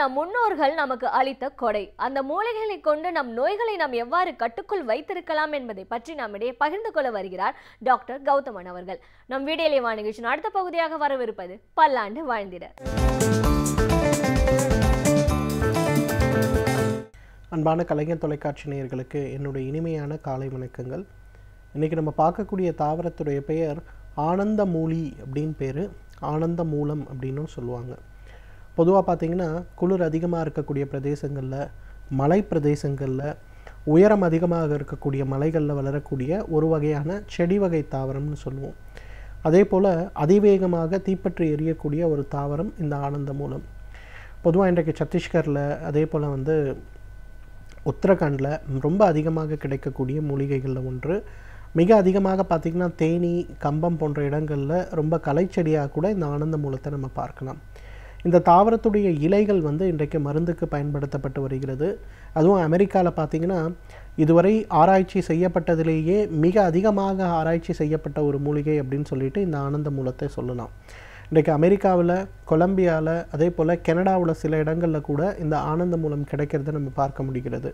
நம் முன்னோர்கள் நமக்கு அளித்த கொடை. அந்த மூலிகைகளை கொண்டு நம் நோய்களை நாம் எவ்வாறு கட்டுக்குள் வைத்திருக்கலாம் என்பதை பற்றி நம்மிடையே பகிர்ந்து கொள்ள வருகிறார் டாக்டர் கௌதமன் அவர்கள். நம் வீடியோலே வா நிகழ்ச்சியின் அடுத்த பகுதியாக வரவிருப்பது பல்லாண்டு வாழ்ந்திட. அன்பான கலைஞர் தொலைக்காட்சி நேயர்களுக்கு என்னுடைய இனிமையான காலை வணக்கங்கள். இன்றைக்கி நம்ம பார்க்கக்கூடிய தாவரத்துடைய பெயர் ஆனந்த மூலி அப்படின்னு பேர். ஆனந்த மூலம் அப்படின்னும் சொல்லுவாங்க. பொதுவாக பார்த்திங்கன்னா குளிர் அதிகமாக இருக்கக்கூடிய பிரதேசங்களில், மலை பிரதேசங்களில், உயரம் அதிகமாக இருக்கக்கூடிய மலைகளில் வளரக்கூடிய ஒரு வகையான செடி வகை தாவரம்னு சொல்லுவோம். அதே போல் அதிவேகமாக தீப்பற்றி எரியக்கூடிய ஒரு தாவரம் இந்த ஆனந்த மூலம். பொதுவாக இன்றைக்கு சத்தீஸ்கரில், அதே போல் உத்தரகாண்டில் ரொம்ப அதிகமாக கிடைக்கக்கூடிய மூலிகைகளில் ஒன்று. மிக அதிகமாக பார்த்திங்கன்னா தேனி, கம்பம் போன்ற இடங்களில் ரொம்ப கலைச்செடியாக கூட இந்த ஆனந்த மூலத்தை நம்ம பார்க்கலாம். இந்த தாவரத்துடைய இலைகள் இன்றைக்கு மருந்துக்கு பயன்படுத்தப்பட்டு வருகிறது. அதுவும் அமெரிக்காவில் பார்த்திங்கன்னா இதுவரை ஆராய்ச்சி செய்யப்பட்டதிலேயே மிக அதிகமாக ஆராய்ச்சி செய்யப்பட்ட ஒரு மூலிகை அப்படின்னு சொல்லிட்டு இந்த ஆனந்த மூலத்தை சொல்லலாம். இன்றைக்கு அமெரிக்காவில், கொலம்பியாவில், அதே போல் கனடாவில் சில இடங்களில் கூட இந்த ஆனந்த மூலம் கிடைக்கிறத நம்ம பார்க்க முடிகிறது.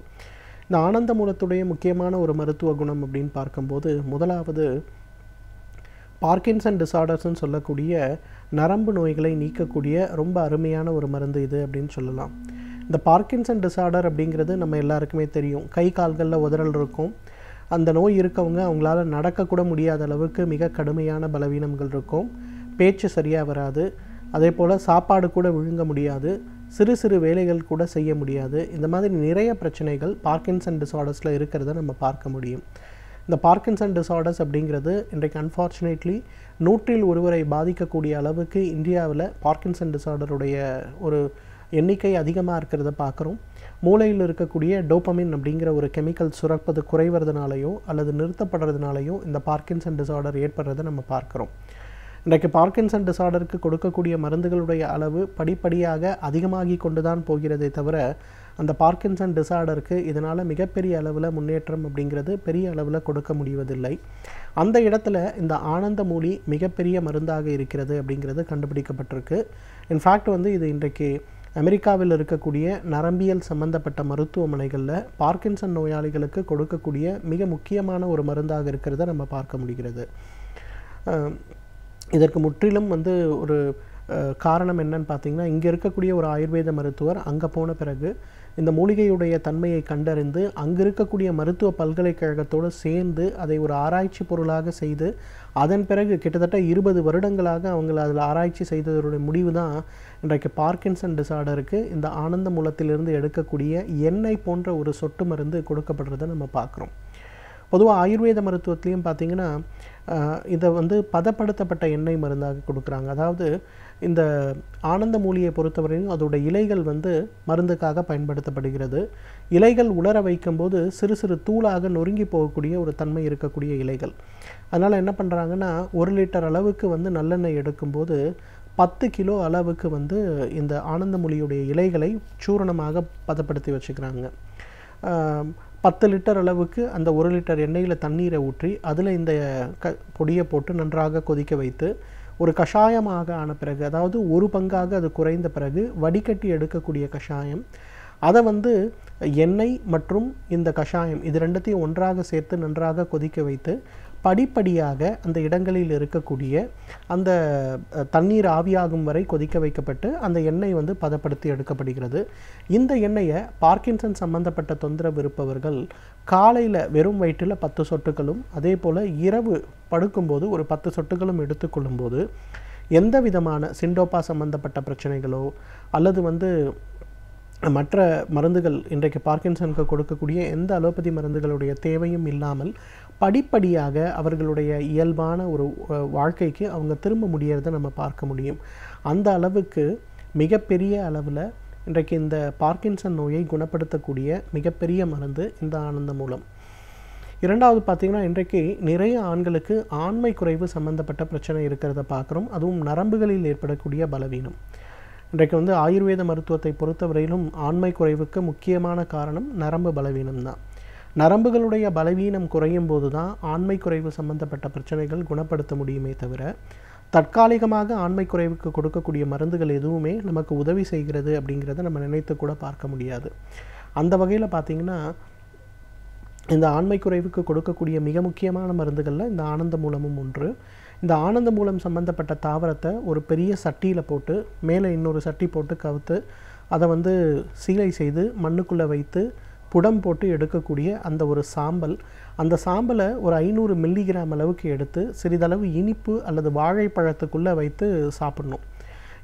இந்த ஆனந்த மூலத்துடைய முக்கியமான ஒரு மருத்துவ குணம் அப்படின்னு பார்க்கும்போது, முதலாவது பார்க்கின்சன் டிசார்டர்ஸ்ன்னு சொல்லக்கூடிய நரம்பு நோய்களை நீக்கக்கூடிய ரொம்ப அருமையான ஒரு மருந்து இது அப்படின்னு சொல்லலாம். இந்த பார்க்கின்சன் டிசார்டர் அப்படிங்கிறது நம்ம எல்லாருக்குமே தெரியும். கை கால்களில் உதறல் இருக்கும். அந்த நோய் இருக்கவங்க அவங்களால நடக்கக்கூட முடியாத அளவுக்கு மிக கடுமையான பலவீனங்கள் இருக்கும். பேச்சு சரியாக வராது. அதே போல் சாப்பாடு கூட விழுங்க முடியாது. சிறு சிறு வேலைகள் கூட செய்ய முடியாது. இந்த மாதிரி நிறைய பிரச்சனைகள் பார்க்கின்சன் டிசார்டர்ஸில் இருக்கிறத நம்ம பார்க்க முடியும். இந்த பார்க்கின்சன் டிசார்டர்ஸ் அப்படிங்கிறது இன்றைக்கு அன்ஃபார்ச்சுனேட்லி 100 ஒருவரை பாதிக்கக்கூடிய அளவுக்கு இந்தியாவில் பார்க்கின்சன் டிசார்டருடைய ஒரு எண்ணிக்கை அதிகமாக இருக்கிறத பார்க்குறோம். மூளையில் இருக்கக்கூடிய டோபமின் அப்படிங்கிற ஒரு கெமிக்கல் சுரப்பது குறைவதுனாலையோ அல்லது நிறுத்தப்படுறதுனாலையோ இந்த பார்க்கின்சன் டிசார்டர் ஏற்படுறதை நம்ம பார்க்குறோம். இன்றைக்கு பார்க்கின்சன் டிசார்டருக்கு கொடுக்கக்கூடிய மருந்துகளுடைய அளவு படிப்படியாக அதிகமாகி கொண்டு தான் போகிறதே தவிர, அந்த பார்க்கின்சன் டிசார்டருக்கு இதனால் மிகப்பெரிய அளவில் முன்னேற்றம் அப்படிங்கிறது பெரிய அளவில் கொடுக்க முடிவதில்லை. அந்த இடத்துல இந்த ஆனந்த மூலி மிகப்பெரிய மருந்தாக இருக்கிறது அப்படிங்கிறது கண்டுபிடிக்கப்பட்டிருக்கு. இன்ஃபேக்ட் இது இன்றைக்கு அமெரிக்காவில் இருக்கக்கூடிய நரம்பியல் சம்பந்தப்பட்ட மருத்துவமனைகளில் பார்க்கின்சன் நோயாளிகளுக்கு கொடுக்கக்கூடிய மிக முக்கியமான ஒரு மருந்தாக இருக்கிறத நம்ம பார்க்க முடிகிறது. இதற்கு முற்றிலும் ஒரு காரணம் என்னன்னு பார்த்தீங்கன்னா, இங்கே இருக்கக்கூடிய ஒரு ஆயுர்வேத மருத்துவர் அங்கே போன பிறகு இந்த மூலிகையுடைய தன்மையை கண்டறிந்து அங்கே இருக்கக்கூடிய மருத்துவ பல்கலைக்கழகத்தோடு சேர்ந்து அதை ஒரு ஆராய்ச்சி பொருளாக செய்து அதன் பிறகு கிட்டத்தட்ட 20 வருடங்களாக அவங்கள அதில் ஆராய்ச்சி செய்ததோடைய முடிவு தான் இன்றைக்கு பார்க்கின்சன் டிசார்டருக்கு இந்த ஆனந்த மூலத்திலிருந்து எடுக்கக்கூடிய எண்ணெய் போன்ற ஒரு சொட்டு மருந்து கொடுக்கப்படுறதை நம்ம பார்க்குறோம். பொதுவாக ஆயுர்வேத மருத்துவத்திலையும் பார்த்திங்கன்னா இதை பதப்படுத்தப்பட்ட எண்ணெய் மருந்தாக கொடுக்குறாங்க. அதாவது இந்த ஆனந்த மூலியை பொறுத்தவரையும் அதோட இலைகள் மருந்துக்காக பயன்படுத்தப்படுகிறது. இலைகள் உலர வைக்கும்போது சிறு சிறு தூளாக நொறுங்கி போகக்கூடிய ஒரு தன்மை இருக்கக்கூடிய இலைகள். அதனால் என்ன பண்ணுறாங்கன்னா, 1 லிட்டர் அளவுக்கு நல்லெண்ணெய் எடுக்கும்போது 10 கிலோ அளவுக்கு இந்த ஆனந்த மூலியுடைய இலைகளை சூரணமாக பதப்படுத்தி வச்சுக்கிறாங்க. 10 லிட்டர் அளவுக்கு அந்த 1 லிட்டர் எண்ணெயில் தண்ணீரை ஊற்றி அதில் இந்த பொடியை போட்டு நன்றாக கொதிக்க வைத்து ஒரு கஷாயமாக ஆன பிறகு, அதாவது 1 பங்காக அது குறைந்த பிறகு வடிகட்டி எடுக்கக்கூடிய கஷாயம், அதை எண்ணெய் மற்றும் இந்த கஷாயம் இது ரெண்டுத்தையும் ஒன்றாக சேர்த்து நன்றாக கொதிக்க வைத்து படிப்படியாக அந்த இடங்களில் இருக்கக்கூடிய அந்த தண்ணீர் ஆவியாகும் வரை கொதிக்க வைக்கப்பட்டு அந்த எண்ணெய் பதப்படுத்தி எடுக்கப்படுகிறது. இந்த எண்ணெயை பார்க்கின்சன் சம்பந்தப்பட்ட தொந்தரவு இருப்பவர்கள் காலையில் வெறும் வயிற்றில் 10 சொட்டுகளும், அதே போல் இரவு படுக்கும்போது ஒரு 10 சொட்டுகளும் எடுத்துக்கொள்ளும்போது எந்த விதமான சிண்டோப்பா சம்பந்தப்பட்ட பிரச்சனைகளோ அல்லது மற்ற மருந்துகள் இன்றைக்கு பார்க்கின்சனுக்கு கொடுக்கக்கூடிய எந்த அலோபதி மருந்துகளுடைய தேவையும் இல்லாமல் படிப்படியாக அவர்களுடைய இயல்பான ஒரு வாழ்க்கைக்கு அவங்க திரும்ப முடியறதை நம்ம பார்க்க முடியும். அந்த அளவுக்கு மிகப்பெரிய அளவில் இன்றைக்கு இந்த பார்க்கின்சன் நோயை குணப்படுத்தக்கூடிய மிகப்பெரிய மருந்து இந்த ஆனந்த மூலம். இரண்டாவது பார்த்திங்கன்னா, இன்றைக்கு நிறைய ஆண்களுக்கு ஆண்மை குறைவு சம்பந்தப்பட்ட பிரச்சனை இருக்கிறத பார்க்குறோம். அதுவும் நரம்புகளில் ஏற்படக்கூடிய பலவீனம். இன்றைக்கு ஆயுர்வேத மருத்துவத்தை பொறுத்தவரையிலும் ஆண்மை குறைவுக்கு முக்கியமான காரணம் நரம்பு பலவீனம் தான். நரம்புகளுடைய பலவீனம் குறையும் போது தான் ஆண்மை குறைவு சம்பந்தப்பட்ட பிரச்சனைகள் குணப்படுத்த முடியுமே தவிர, தற்காலிகமாக ஆண்மை குறைவுக்கு கொடுக்கக்கூடிய மருந்துகள் எதுவுமே நமக்கு உதவி செய்கிறது அப்படிங்கிறத நம்ம நினைத்து கூட பார்க்க முடியாது. அந்த வகையில் பார்த்திங்கன்னா இந்த ஆண்மை குறைவுக்கு கொடுக்கக்கூடிய மிக முக்கியமான மருந்துகளில் இந்த ஆனந்த மூலமும் ஒன்று. இந்த ஆனந்த மூலம் சம்பந்தப்பட்ட தாவரத்தை ஒரு பெரிய சட்டியில் போட்டு மேலே இன்னொரு சட்டி போட்டு கவுத்து அதை சீலை செய்து மண்ணுக்குள்ளே வைத்து புடம் போட்டு எடுக்கக்கூடிய அந்த ஒரு சாம்பல், அந்த சாம்பலை ஒரு 500 மில்லிகிராம் அளவுக்கு எடுத்து சிறிதளவு இனிப்பு அல்லது வாழைப்பழத்துக்குள்ளே வைத்து சாப்பிடணும்.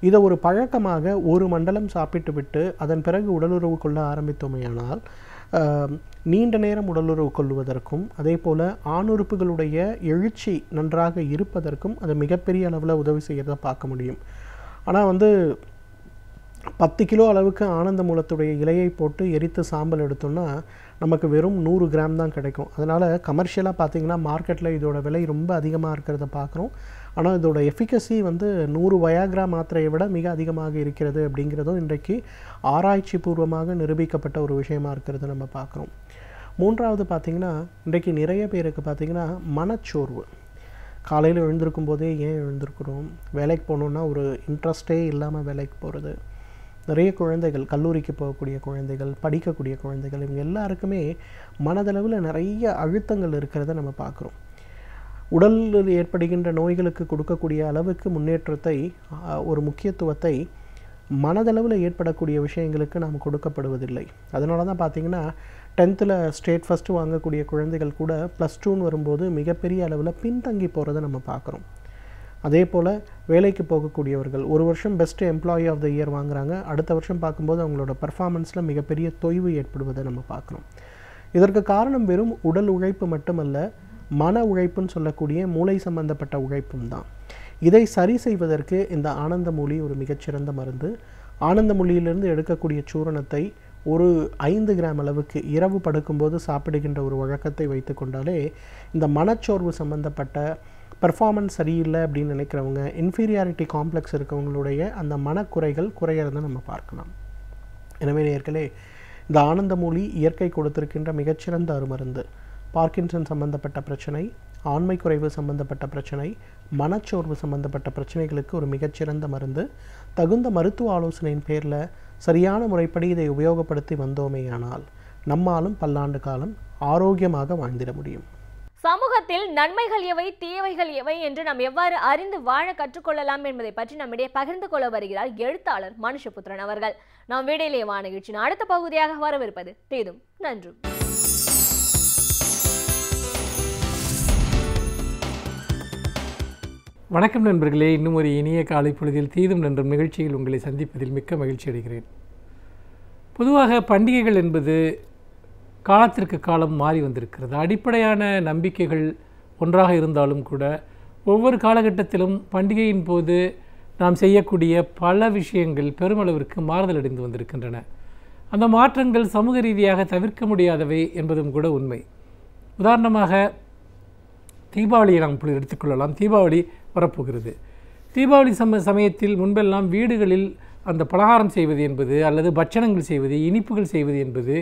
இதை ஒரு பழக்கமாக ஒரு மண்டலம் சாப்பிட்டு விட்டு அதன் பிறகு உடலுறவு கொள்ள ஆரம்பித்தோமேயானால் நீண்ட நேரம் உடலுறவு கொள்வதற்கும் அதே போல் ஆணுறுப்புகளுடைய எழுச்சி நன்றாக இருப்பதற்கும் அது மிகப்பெரிய அளவில் உதவி செய்கிறத பார்க்க முடியும். ஆனால் 10 கிலோ அளவுக்கு ஆனந்த மூலத்துடைய இலையை போட்டு எரித்து சாம்பல் எடுத்தோம்னா நமக்கு வெறும் 100 கிராம் தான் கிடைக்கும். அதனால் கமர்ஷியலாக பார்த்திங்கன்னா மார்க்கெட்டில் இதோட விலை ரொம்ப அதிகமாக இருக்கிறத பார்க்குறோம். ஆனால் இதோட எஃபிகசி 100 வயாகிரா மாத்திரையை விட மிக அதிகமாக இருக்கிறது அப்படிங்கிறதும் இன்றைக்கு ஆராய்ச்சி பூர்வமாக நிரூபிக்கப்பட்ட ஒரு விஷயமா இருக்கிறது நம்ம பார்க்குறோம். மூன்றாவது பார்த்திங்கன்னா இன்றைக்கு நிறைய பேருக்கு பார்த்திங்கன்னா மனச்சோர்வு. காலையில் எழுந்திருக்கும் போதே ஏன் எழுந்திருக்கிறோம், வேலைக்கு போகணுன்னா ஒரு இன்ட்ரெஸ்டே இல்லாமல் வேலைக்கு போகிறது. நிறைய குழந்தைகள், கல்லூரிக்கு போகக்கூடிய குழந்தைகள், படிக்கக்கூடிய குழந்தைகள், இவங்க எல்லாருக்குமே மனதளவில் நிறைய அழுத்தங்கள் இருக்கிறத நம்ம பார்க்குறோம். உடலில் ஏற்படுகின்ற நோய்களுக்கு கொடுக்கக்கூடிய அளவுக்கு முன்னேற்றத்தை, ஒரு முக்கியத்துவத்தை மனதளவில் ஏற்படக்கூடிய விஷயங்களுக்கு நாம் கொடுக்கப்படுவதில்லை. அதனால தான் பார்த்திங்கன்னா 10th ஸ்டேட் ஃபஸ்ட்டு வாங்கக்கூடிய குழந்தைகள் கூட +2 வரும்போது மிகப்பெரிய அளவில் பின்தங்கி போகிறத நம்ம பார்க்குறோம். அதே போல் வேலைக்கு போகக்கூடியவர்கள் ஒரு வருஷம் best employee of the year வாங்குகிறாங்க, அடுத்த வருஷம் பார்க்கும்போது அவங்களோட பர்ஃபார்மன்ஸில் மிகப்பெரிய தொய்வு ஏற்படுவதை நம்ம பார்க்குறோம். இதற்கு காரணம் வெறும் உடல் உழைப்பு மட்டுமல்ல, மன உழைப்புன்னு சொல்லக்கூடிய மூளை சம்பந்தப்பட்ட உழைப்பும் தான். இதை சரி செய்வதற்கு இந்த ஆனந்த மூலி ஒரு மிகச்சிறந்த மருந்து. ஆனந்த மூலியிலிருந்து எடுக்கக்கூடிய சூரணத்தை ஒரு 5 கிராம் அளவுக்கு இரவு படுக்கும்போது சாப்பிடுகின்ற ஒரு வழக்கத்தை வைத்து கொண்டாலே இந்த மனச்சோர்வு சம்பந்தப்பட்ட பெர்ஃபார்மன்ஸ் சரியில்லை அப்படின்னு நினைக்கிறவங்க, இன்ஃபீரியாரிட்டி காம்ப்ளெக்ஸ் இருக்கவங்களுடைய அந்த மனக்குறைகள் குறையிறதை நம்ம பார்க்கலாம். எனவே நேயர்களே, இந்த ஆனந்த மூலி இயற்கை கொடுத்திருக்கின்ற மிகச்சிறந்த அருமருந்து. பார்க்கின்சன் சம்பந்தப்பட்ட பிரச்சனை, ஆண்மை குறைவு சம்பந்தப்பட்ட பிரச்சனை, மனச்சோர்வு சம்பந்தப்பட்ட பிரச்சனைகளுக்கு ஒரு மிகச்சிறந்த மருந்து. தகுந்த மருத்துவ ஆலோசனையின் பேரில் சரியான முறைப்படி இதை உபயோகப்படுத்தி வந்தோமேயானால் நம்மாலும் பல்லாண்டு காலம் ஆரோக்கியமாக வாழ்ந்திட முடியும். சமூகத்தில் நன்மைகள் எவை, தீமைகள் எவை என்று நாம் எவ்வாறு அறிந்து வாழ கற்றுக்கொள்ளலாம் என்பதை பற்றி நம்மிடையே பகிர்ந்து கொள்ள வருகிறார் எழுத்தாளர் மனுஷபுத்திரன் அவர்கள். நாம் வீடியோலேயே வா நிகழ்ச்சியின் அடுத்த பகுதியாக வரவிருப்பது தீதும் நன்றும். வணக்கம் நண்பர்களே, இன்னும் ஒரு இனிய காலை பொழுதில் தீதும் நன்றும் நிகழ்ச்சியில் உங்களை சந்திப்பதில் மிக்க மகிழ்ச்சி அடைகிறேன். பொதுவாக பண்டிகைகள் என்பது காலத்திற்கு காலம் மாறி வந்திருக்கிறது. அடிப்படையான நம்பிக்கைகள் ஒன்றாக இருந்தாலும் கூட ஒவ்வொரு காலகட்டத்திலும் பண்டிகையின் போது நாம் செய்யக்கூடிய பல விஷயங்கள் பெருமளவிற்கு மாறுதல் அடைந்து வந்திருக்கின்றன. அந்த மாற்றங்கள் சமூக ரீதியாக தவிர்க்க முடியாதவை என்பதும் கூட உண்மை. உதாரணமாக தீபாவளியை நாம் இப்பொழுது எடுத்துக்கொள்ளலாம். தீபாவளி வரப்போகிறது. தீபாவளி சமயத்தில் முன்பெல்லாம் வீடுகளில் அந்த பலகாரம் செய்வது என்பது அல்லது பட்சணங்கள் செய்வது, இனிப்புகள் செய்வது என்பது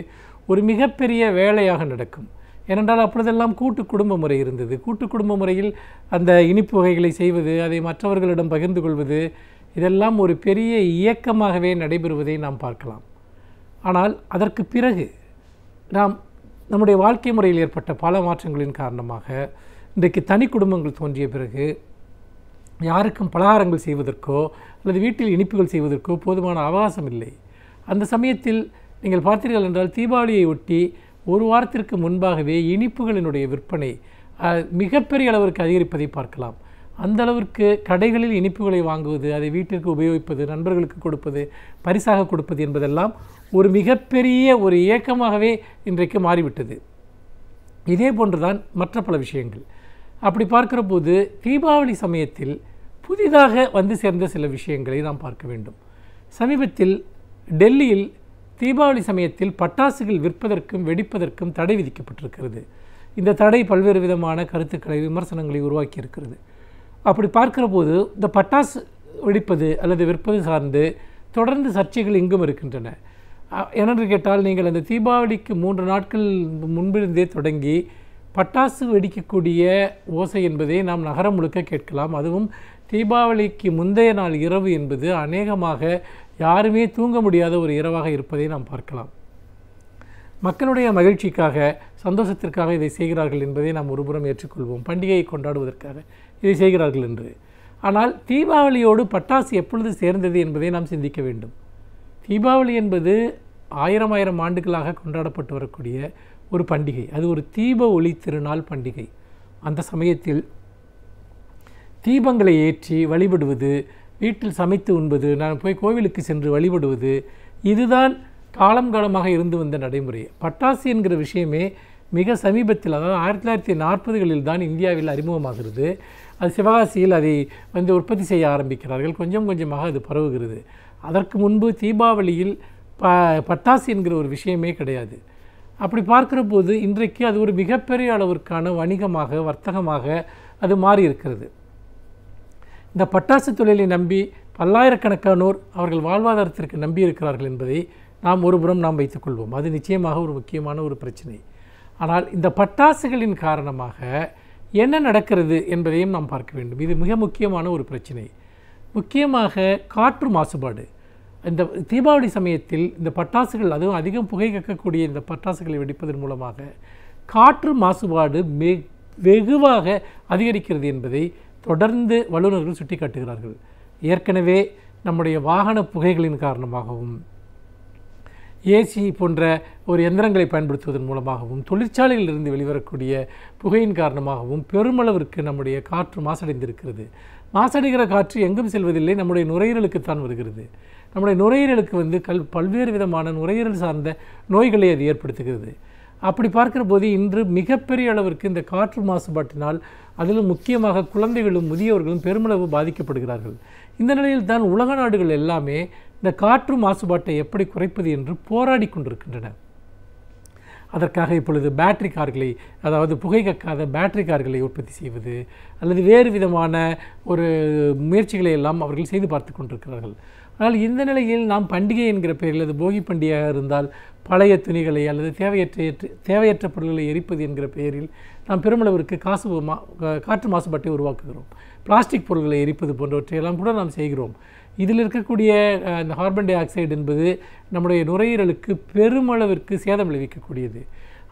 ஒரு மிகப்பெரிய வேலையாக நடக்கும். ஏனென்றால் அப்பொழுதெல்லாம் கூட்டு குடும்ப முறை இருந்தது. கூட்டு குடும்ப முறையில் அந்த இனிப்பு வகைகளை செய்வது, அதை மற்றவர்களிடம் பகிர்ந்து கொள்வது, இதெல்லாம் ஒரு பெரிய இயக்கமாகவே நடைபெறுவதை நாம் பார்க்கலாம். ஆனால் அதற்கு பிறகு நம்முடைய வாழ்க்கை முறையில் ஏற்பட்ட பல மாற்றங்களின் காரணமாக இன்றைக்கு தனி குடும்பங்கள் தோன்றிய பிறகு யாருக்கும் பலகாரங்கள் செய்வதற்கோ அல்லது வீட்டில் இனிப்புகள் செய்வதற்கோ போதுமான அவகாசம் இல்லை. அந்த சமயத்தில் நீங்கள் பார்த்தீர்கள் என்றால் தீபாவளியை ஒட்டி ஒரு வாரத்திற்கு முன்பாகவே இனிப்புகளினுடைய விற்பனை மிகப்பெரிய அளவிற்கு அதிகரிப்பதை பார்க்கலாம். அந்த அளவிற்கு கடைகளில் இனிப்புகளை வாங்குவது, அதை வீட்டிற்கு உபயோகிப்பது, நண்பர்களுக்கு கொடுப்பது, பரிசாக கொடுப்பது என்பதெல்லாம் ஒரு மிகப்பெரிய ஒரு இயக்கமாகவே இன்றைக்கு மாறிவிட்டது. இதே போன்றுதான் மற்ற பல விஷயங்கள். அப்படி பார்க்கிற போது தீபாவளி சமயத்தில் புதிதாக வந்து சேர்ந்த சில விஷயங்களை நாம் பார்க்க வேண்டும். சமீபத்தில் டெல்லியில் தீபாவளி சமயத்தில் பட்டாசுகள் விற்பதற்கும் வெடிப்பதற்கும் தடை விதிக்கப்பட்டிருக்கிறது. இந்த தடை பல்வேறு விதமான கருத்துக்களை, விமர்சனங்களை உருவாக்கி இருக்கிறது. அப்படி பார்க்கிற போது இந்த பட்டாசு வெடிப்பது அல்லது விற்பது சார்ந்து தொடர்ந்து சர்ச்சைகள் எங்கும் இருக்கின்றன. ஏனென்று கேட்டால், நீங்கள் அந்த தீபாவளிக்கு 3 நாட்கள் முன்பிருந்தே தொடங்கி பட்டாசு வெடிக்கக்கூடிய ஓசை என்பதை நாம் நகரம் முழுக்க கேட்கலாம். அதுவும் தீபாவளிக்கு முந்தைய நாள் இரவு என்பது அநேகமாக யாருமே தூங்க முடியாத ஒரு இரவாக இருப்பதை நாம் பார்க்கலாம். மக்களுடைய மகிழ்ச்சிக்காக, சந்தோஷத்திற்காக இதை செய்கிறார்கள் என்பதை நாம் ஒருபுறம் ஏற்றுக்கொள்வோம். பண்டிகையை கொண்டாடுவதற்காக இதை செய்கிறார்கள் என்று. ஆனால் தீபாவளியோடு பட்டாசு எப்பொழுது சேர்ந்தது என்பதை நாம் சிந்திக்க வேண்டும். தீபாவளி என்பது ஆயிரம் ஆண்டுகளாக கொண்டாடப்பட்டு வரக்கூடிய ஒரு பண்டிகை. அது ஒரு தீப ஒளி திருநாள் பண்டிகை. அந்த சமயத்தில் தீபங்களை ஏற்றி வழிபடுவது, வீட்டில் சமைத்து உண்பது, நான் போய் கோவிலுக்கு சென்று வழிபடுவது, இதுதான் காலமாக இருந்து வந்த நடைமுறை. பட்டாசு என்கிற விஷயமே மிக சமீபத்தில், அதாவது 1940களில் தான் இந்தியாவில் அறிமுகமாகிறது. அது சிவகாசியில் அதை உற்பத்தி செய்ய ஆரம்பிக்கிறார்கள். கொஞ்சம் கொஞ்சமாக அது பரவுகிறது. அதற்கு முன்பு தீபாவளியில் பட்டாசு என்கிற ஒரு விஷயமே கிடையாது. அப்படி பார்க்கிற போது இன்றைக்கு அது ஒரு மிகப்பெரிய அளவிற்கான வணிகமாக, வர்த்தகமாக அது மாறி இருக்கிறது. இந்த பட்டாசு தொழிலை நம்பி பல்லாயிரக்கணக்கானோர் அவர்கள் வாழ்வாதாரத்திற்கு நம்பி இருக்கிறார்கள் என்பதை நாம் ஒருபுறம் நாம் வைத்துக்கொள்வோம். அது நிச்சயமாக ஒரு முக்கியமான ஒரு பிரச்சனை. ஆனால் இந்த பட்டாசுகளின் காரணமாக என்ன நடக்கிறது என்பதையும் நாம் பார்க்க வேண்டும். இது மிக முக்கியமான ஒரு பிரச்சனை. முக்கியமாக காற்று மாசுபாடு. இந்த தீபாவளி சமயத்தில் இந்த பட்டாசுகள், அதுவும் அதிகம் புகை கக்கக்கூடிய இந்த பட்டாசுகளை வெடிப்பதன் மூலமாக காற்று மாசுபாடு வெகுவாக அதிகரிக்கிறது என்பதை தொடர்ந்து வல்லுநர்கள் சுட்டிக்காட்டுகிறார்கள். ஏற்கனவே நம்முடைய வாகன புகைகளின் காரணமாகவும், ஏசி போன்ற ஒரு எந்திரங்களை பயன்படுத்துவதன் மூலமாகவும், தொழிற்சாலைகளிலிருந்து வெளிவரக்கூடிய புகையின் காரணமாகவும் பெருமளவிற்கு நம்முடைய காற்று மாசடைந்திருக்கிறது. மாசடைகிற காற்று எங்கும் செல்வதில்லை, நம்முடைய நுரையீரலுக்குத்தான் வருகிறது. நம்முடைய நுரையீரலுக்கு பல்வேறு விதமான நுரையீரல் சார்ந்த நோய்களை அது ஏற்படுத்துகிறது. அப்படி பார்க்கிற போது இன்று மிகப்பெரிய அளவிற்கு இந்த காற்று மாசுபாட்டினால், அதிலும் முக்கியமாக குழந்தைகளும் முதியவர்களும் பெருமளவு பாதிக்கப்படுகிறார்கள். இந்த நிலையில் தான் உலக நாடுகள் எல்லாமே இந்த காற்று மாசுபாட்டை எப்படி குறைப்பது என்று போராடி கொண்டிருக்கின்றன. அதற்காக இப்பொழுது பேட்டரி கார்களை, அதாவது புகை கக்காத பேட்டரி கார்களை உற்பத்தி செய்வது அல்லது வேறு விதமான ஒரு முயற்சிகளை எல்லாம் அவர்கள் செய்து பார்த்து கொண்டிருக்கிறார்கள். ஆனால் இந்த நிலையில் நாம் பண்டிகை என்கிற பெயரில், அது போகி பண்டிகையாக இருந்தால் பழைய துணிகளை அல்லது தேவையற்ற பொருட்களை எரிப்பது என்கிற பெயரில் நாம் பெருமளவிற்கு காற்று மாசுபாட்டை உருவாக்குகிறோம். பிளாஸ்டிக் பொருட்களை எரிப்பது போன்றவற்றையெல்லாம் கூட நாம் செய்கிறோம். இதில் இருக்கக்கூடிய இந்த கார்பன் டை ஆக்சைடு என்பது நம்முடைய நுரையீரலுக்கு பெருமளவிற்கு சேதம் விளைவிக்கக்கூடியது.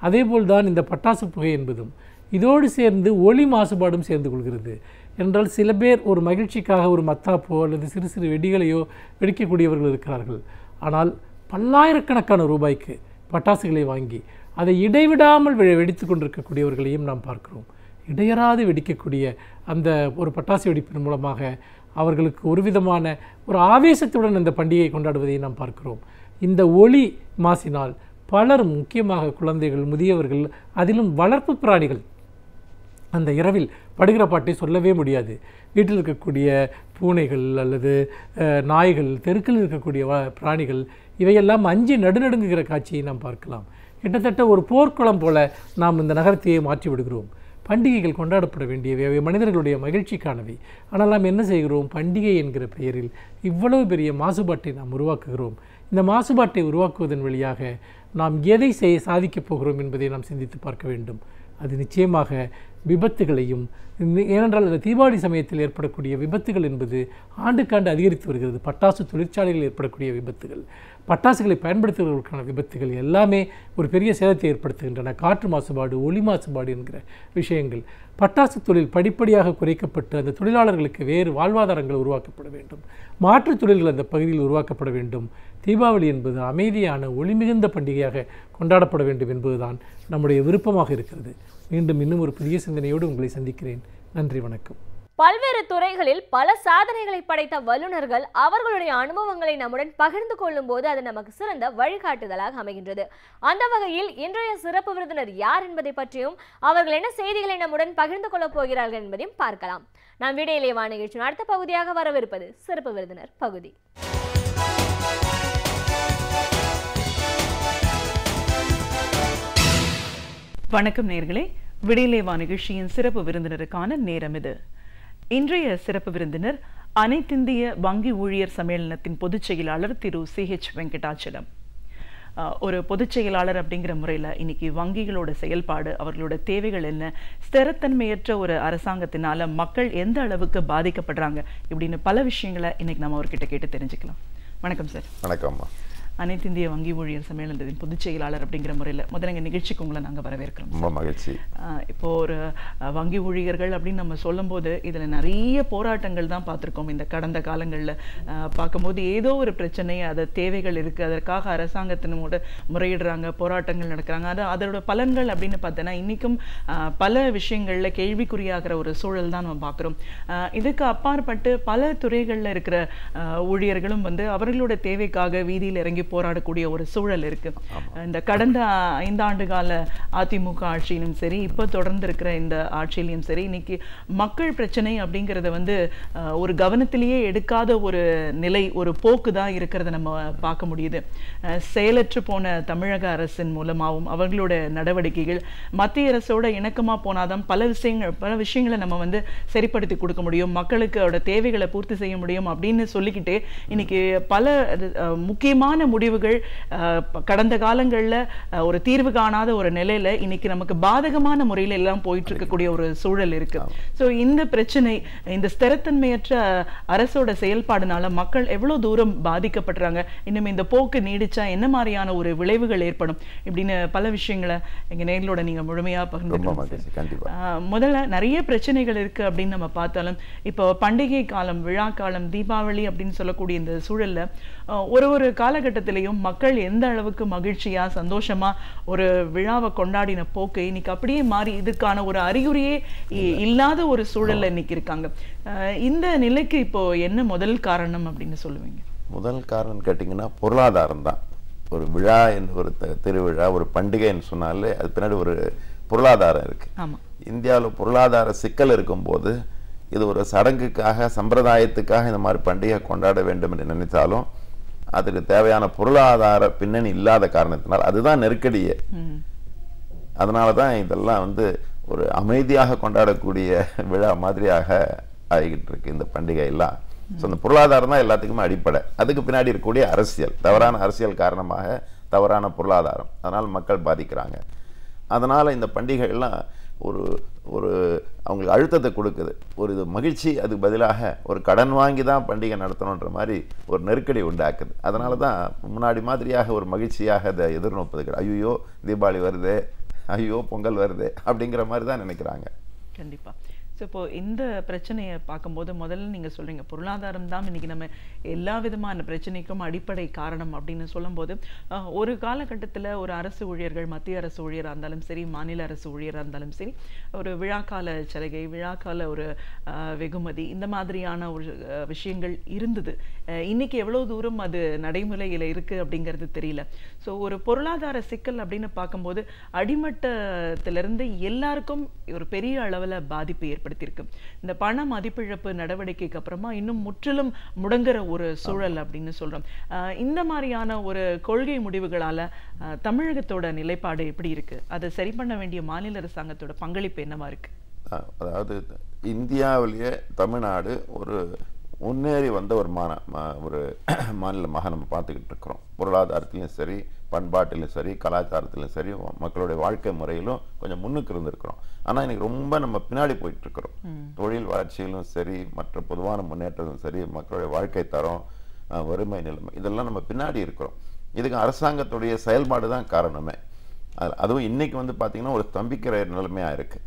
அதேபோல் தான் இந்த பட்டாசு புகை என்பதும். இதோடு சேர்ந்து ஒளி மாசுபாடும் சேர்ந்து கொள்கிறது. என்றால் சில பேர் ஒரு மகிழ்ச்சிக்காக ஒரு மத்தாப்போ அல்லது சிறு சிறு வெடிகளையோ வெடிக்கக்கூடியவர்கள் இருக்கிறார்கள். ஆனால் பல்லாயிரக்கணக்கான ரூபாய்க்கு பட்டாசுகளை வாங்கி அதை இடைவிடாமல் வெடித்து கொண்டிருக்கக்கூடியவர்களையும் நாம் பார்க்கிறோம். இடையறாது வெடிக்கக்கூடிய அந்த ஒரு பட்டாசு வெடிப்பின் மூலமாக அவர்களுக்கு ஒரு விதமான ஒரு ஆவேசத்துடன் அந்த பண்டிகையை கொண்டாடுவதை நாம் பார்க்கிறோம். இந்த ஒளி மாசினால் பலரும், முக்கியமாக குழந்தைகள், முதியவர்கள், அதிலும் வளர்ப்பு பிராணிகள் அந்த இரவில் படுகிற பாட்டை சொல்லவே முடியாது. வீட்டில் இருக்கக்கூடிய பூனைகள் அல்லது நாய்கள், தெருக்களில் இருக்கக்கூடிய பிராணிகள், இவையெல்லாம் அஞ்சி நடுநடுங்குகிற காட்சியை நாம் பார்க்கலாம். கிட்டத்தட்ட ஒரு போர்க்குளம் போல நாம் இந்த நகரத்தையே மாற்றி விடுகிறோம். பண்டிகைகள் கொண்டாடப்பட வேண்டியவை, அவை மனிதர்களுடைய மகிழ்ச்சிக்கானவை. ஆனால் நாம் என்ன செய்கிறோம்? பண்டிகை என்கிற பெயரில் இவ்வளவு பெரிய மாசுபாட்டை நாம் உருவாக்குகிறோம். இந்த மாசுபாட்டை உருவாக்குவதன் வழியாக நாம் எதை சாதிக்கப் போகிறோம் என்பதை நாம் சிந்தித்து பார்க்க வேண்டும். அது நிச்சயமாக விபத்துகளையும், ஏனென்றால் அந்த தீபாவளி சமயத்தில் ஏற்படக்கூடிய விபத்துகள் என்பது ஆண்டுக்காண்டு அதிகரித்து வருகிறது. பட்டாசு தொழிற்சாலைகளில் ஏற்படக்கூடிய விபத்துகள், பட்டாசுகளை பயன்படுத்துவதற்கான விபத்துகள் எல்லாமே ஒரு பெரிய சேதத்தை ஏற்படுத்துகின்றன. காற்று மாசுபாடு, ஒளி மாசுபாடு என்கிற விஷயங்கள். பட்டாசு தொழில் படிப்படியாக குறைக்கப்பட்டு அந்த தொழிலாளர்களுக்கு வேறு வாழ்வாதாரங்கள் உருவாக்கப்பட வேண்டும். மாற்றுத் தொழில்கள் அந்த பகுதியில் உருவாக்கப்பட வேண்டும். தீபாவளி என்பது அமைதியான, ஒளி மிகுந்த பண்டிகையாக கொண்டாடப்பட வேண்டும் என்பதுதான் நம்முடைய விருப்பமாக இருக்கிறது. மீண்டும் இன்னும் ஒரு புதிய சிந்தனையோடு உங்களை சந்திக்கிறேன். நன்றி, வணக்கம். பல்வேறு துறைகளில் பல சாதனைகளை படைத்த வல்லுநர்கள் அவர்களுடைய அனுபவங்களை நம்முடன் பகிர்ந்து கொள்ளும் போது அது நமக்கு சிறந்த வழிகாட்டுதலாக அமைகின்றது. அந்த வகையில் இன்றைய சிறப்பு விருந்தினர் யார் என்பதை பற்றியும், அவர்கள் என்ன செய்திகளை நம்முடன் பகிர்ந்து கொள்ளப் போகிறார்கள் என்பதையும் பார்க்கலாம். நாம் விடையிலே வா நிகழ்ச்சியின் அடுத்த பகுதியாக வரவிருப்பது சிறப்பு விருந்தினர் பகுதி. வணக்கம் நேயர்களே, விடையிலே வா நிகழ்ச்சியின் சிறப்பு விருந்தினருக்கான நேரம் இது. இன்றைய சிறப்பு விருந்தினர் அனைத்திந்திய வங்கி ஊழியர் சம்மேளனத்தின் பொதுச் செயலாளர் திரு CH வெங்கடாச்சலம். ஒரு பொதுச் செயலாளர் அப்படிங்கிற முறையில் இன்னைக்கு வங்கிகளோட செயல்பாடு, அவர்களோட தேவைகள் என்ன, ஸ்திரத்தன்மையற்ற ஒரு அரசாங்கத்தினால மக்கள் எந்த அளவுக்கு பாதிக்கப்படுறாங்க இப்படின்னு பல விஷயங்களை இன்னைக்கு நம்ம அவர்கிட்ட கேட்டு தெரிஞ்சுக்கலாம். வணக்கம் சார். வணக்கம்மா. அனைத்து இந்திய வங்கி ஊழியர் சம்மேளனத்தின் பொதுச் செயலாளர் அப்படிங்கிற முறையில் முதல்ல எங்கள் நிகழ்ச்சிக்கு உங்களை நாங்கள் வரவேற்கிறோம். ரொம்ப மகிழ்ச்சி. இப்போ ஒரு வங்கி ஊழியர்கள் அப்படின்னு நம்ம சொல்லும்போது இதில் நிறைய போராட்டங்கள் தான் பார்த்துருக்கோம். இந்த கடந்த காலங்களில் பார்க்கும்போது ஏதோ ஒரு பிரச்சனை, அது தேவைகள் இருக்குது, அதற்காக அரசாங்கத்தினோட முறையிடுறாங்க, போராட்டங்கள் நடக்கிறாங்க. அதோட பலன்கள் அப்படின்னு பார்த்தோன்னா இன்றைக்கும் பல விஷயங்களில் கேள்விக்குறியாகிற ஒரு சூழல் தான் நம்ம பார்க்குறோம். இதுக்கு அப்பாற்பட்டு பல துறைகளில் இருக்கிற ஊழியர்களும் அவர்களோட தேவைக்காக வீதியில் இறங்கி போராடக்கூடிய ஒரு சூழல் இருக்கு. இந்த கடந்த 5 ஆண்டு கால அதிமுக ஆட்சியிலும் சரி, இப்போ தொடர்ந்து இருக்கிற இந்த ஆட்சியிலையும் சரி, இன்னைக்கு மக்கள் பிரச்சனை அப்படிங்கிறத ஒரு கவனத்திலேயே எடுக்காத ஒரு நிலை, ஒரு போக்கு தான் இருக்கிறத நம்ம பார்க்க முடியுது. செயலற்று போன தமிழக அரசின் மூலமாகவும் அவர்களோட நடவடிக்கைகள் மத்திய அரசோட இணக்கமா போனாதான் பல விஷயங்களை நம்ம சரிப்படுத்தி கொடுக்க முடியும், மக்களுக்கு தேவைகளை பூர்த்தி செய்ய முடியும் அப்படின்னு சொல்லிக்கிட்டே இன்னைக்கு பல முக்கியமான முடிவுகள் கடந்த காலங்களில் ஒரு தீர்வு காணாத ஒரு நிலையில இன்னைக்கு நமக்கு பாதகமான முறையில் எல்லாம் போயிட்டு இருக்கக்கூடிய ஒரு சூழல் இருக்கு. ஸோ இந்த பிரச்சனை, இந்த ஸ்திரத்தன்மையற்ற அரசோட செயல்பாடுனால மக்கள் எவ்வளவு தூரம் பாதிக்கப்படுறாங்க, இன்னும் இந்த போக்கு நீடிச்சா என்ன மாதிரியான ஒரு விளைவுகள் ஏற்படும் இப்படின்னு பல விஷயங்களை எங்க நேர்களோட நீங்க முழுமையா பகிர்ந்து. முதல்ல நிறைய பிரச்சனைகள் இருக்கு அப்படின்னு நம்ம பார்த்தாலும், இப்போ பண்டிகை காலம், விழா காலம், தீபாவளி அப்படின்னு சொல்லக்கூடிய இந்த சூழல்ல ஒரு காலகட்டத்திலையும் மக்கள் எந்த அளவுக்கு மகிழ்ச்சியா சந்தோஷமா ஒரு விழாவை கொண்டாடின போக்கு இன்னைக்கு அப்படியே மாறி இதுக்கான ஒரு அறிகுறியே இல்லாத ஒரு சூழல்ல இன்னைக்கு இருக்காங்க. இந்த நிலைக்கு இப்போ என்ன முதல் காரணம் அப்படின்னு சொல்லுவீங்க? முதல் காரணம் கேட்டிங்கன்னா பொருளாதாரம் தான். ஒரு விழா, ஒரு திருவிழா, ஒரு பண்டிகைன்னு சொன்னாலே அது பின்னாடி ஒரு பொருளாதாரம் இருக்கு. இந்தியாவில் பொருளாதார சிக்கல் இருக்கும்போது இது ஒரு சடங்குக்காக, சம்பிரதாயத்துக்காக இந்த மாதிரி பண்டிகை கொண்டாட வேண்டும் என்று நினைத்தாலும் அதுக்கு தேவையான பொருளாதார பின்னணி இல்லாத காரணத்தினால் அதுதான் நெருக்கடியே. அதனால தான் இதெல்லாம் ஒரு அமைதியாக கொண்டாடக்கூடிய விழா மாதிரியாக ஆகிக்கிட்டு இருக்கு இந்த பண்டிகை எல்லாம். ஸோ இந்த பொருளாதாரம் தான் எல்லாத்துக்குமே அடிப்படை. அதுக்கு பின்னாடி இருக்கக்கூடிய அரசியல், தவறான அரசியல் காரணமாக தவறான பொருளாதாரம், அதனால் மக்கள் பாதிக்கிறாங்க. அதனால் இந்த பண்டிகைகள்லாம் ஒரு அவங்களுக்கு அழுத்தத்தை கொடுக்குது. ஒரு இது மகிழ்ச்சி, அதுக்கு பதிலாக ஒரு கடன் வாங்கி தான் பண்டிகை நடத்தணுன்ற மாதிரி ஒரு நெருக்கடி உண்டாக்குது. அதனால தான் முன்னாடி மாதிரியாக ஒரு மகிழ்ச்சியாக அதை எதிர்நோப்பது கிடையாது. ஐயோ தீபாவளி வருது, ஐயோ பொங்கல் வருது அப்படிங்கிற மாதிரி தான் நினைக்கிறாங்க. கண்டிப்பா. ஸோ இப்போ இந்த பிரச்சனையை பார்க்கும்போது முதல்ல நீங்கள் சொல்கிறீங்க பொருளாதாரம் தான் இன்றைக்கி நம்ம எல்லா விதமான பிரச்சனைக்கும் அடிப்படை காரணம் அப்படின்னு சொல்லும்போது, ஒரு காலகட்டத்தில் ஒரு அரசு ஊழியர்கள், மத்திய அரசு ஊழியராக இருந்தாலும் சரி, மாநில அரசு ஊழியராக இருந்தாலும் சரி, ஒரு விழாக்கால சலுகை, விழாக்கால ஒரு வெகுமதி, இந்த மாதிரியான ஒரு விஷயங்கள் இருந்தது. இன்னைக்கு எவ்வளோ தூரம் அது நடைமுறையில் இருக்குது அப்படிங்கிறது தெரியல. ஸோ ஒரு பொருளாதார சிக்கல் அப்படின்னு பார்க்கும்போது அடிமட்டத்திலிருந்து எல்லாருக்கும் ஒரு பெரிய அளவில் பாதிப்பு ஏற்படுத்தியிருக்கு. இந்த பண மதிப்பிழப்பு நடவடிக்கைக்கு அப்புறமா இன்னும் முற்றிலும் முடங்குற ஒரு சூழல் அப்படின்னு சொல்றோம். இந்த மாதிரியான ஒரு கொள்கை முடிவுகளால தமிழகத்தோட நிலைப்பாடு எப்படி இருக்கு? அதை சரி பண்ண வேண்டிய மாநில அரசாங்கத்தோட பங்களிப்பு என்னவா இருக்கு? அதாவது இந்தியாவிலேயே தமிழ்நாடு ஒரு முன்னேறி வந்த ஒரு மாநிலமாக நம்ம பார்த்துக்கிட்டு இருக்கிறோம். பொருளாதாரத்திலையும் சரி, பண்பாட்டிலும் சரி, கலாச்சாரத்திலும் சரி, மக்களுடைய வாழ்க்கை முறையிலும் கொஞ்சம் முன்னுக்கு இருந்திருக்கிறோம். ஆனால் இன்னைக்கு ரொம்ப நம்ம பின்னாடி போயிட்டு இருக்கிறோம். தொழில் வளர்ச்சியிலும் சரி, மற்ற பொதுவான முன்னேற்றத்திலும் சரி, மக்களுடைய வாழ்க்கை தரம், வறுமை நிலைமை, இதெல்லாம் நம்ம பின்னாடி இருக்கிறோம். இதுக்கு அரசாங்கத்துடைய செயல்பாடு தான் காரணமே. அதுவும் இன்னைக்கு பார்த்தீங்கன்னா ஒரு ஸ்தம்பிக்கிற நிலைமையாக இருக்கு.